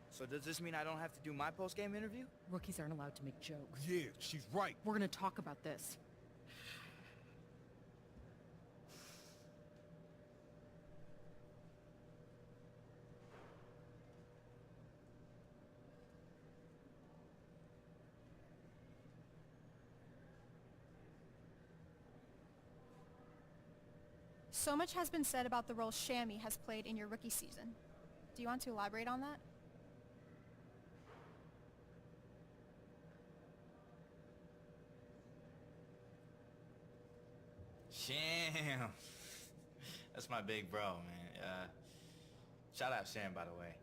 So does this mean I don't have to do my post-game interview? Rookies aren't allowed to make jokes. Yeah, she's right. We're going to talk about this. So much has been said about the role Shammy has played in your rookie season. Do you want to elaborate on that? Sham. That's my big bro, man. Shout out Sham, by the way.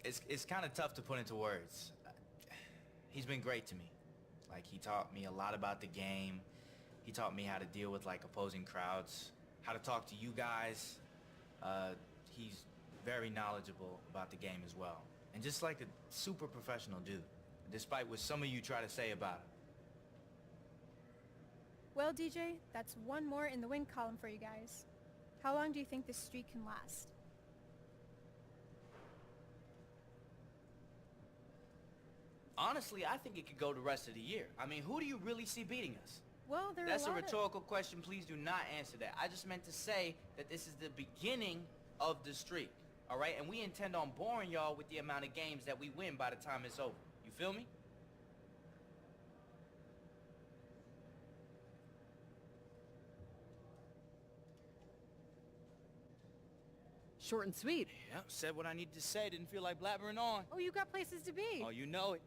It's kind of tough to put into words. He's been great to me. Like, he taught me a lot about the game. He taught me how to deal with, like, opposing crowds, how to talk to you guys. He's very knowledgeable about the game as well. And just like a super professional dude, despite what some of you try to say about him. Well, DJ, that's one more in the win column for you guys. How long do you think this streak can last? Honestly, I think it could go the rest of the year. I mean, who do you really see beating us? Well, there are That's a a lot rhetorical question. Please do not answer that. I just meant to say that this is the beginning of the streak, all right? And we intend on boring y'all with the amount of games that we win by the time it's over. You feel me? Short and sweet. Yeah, said what I needed to say. Didn't feel like blabbering on. Oh, you got places to be. Oh, you know it.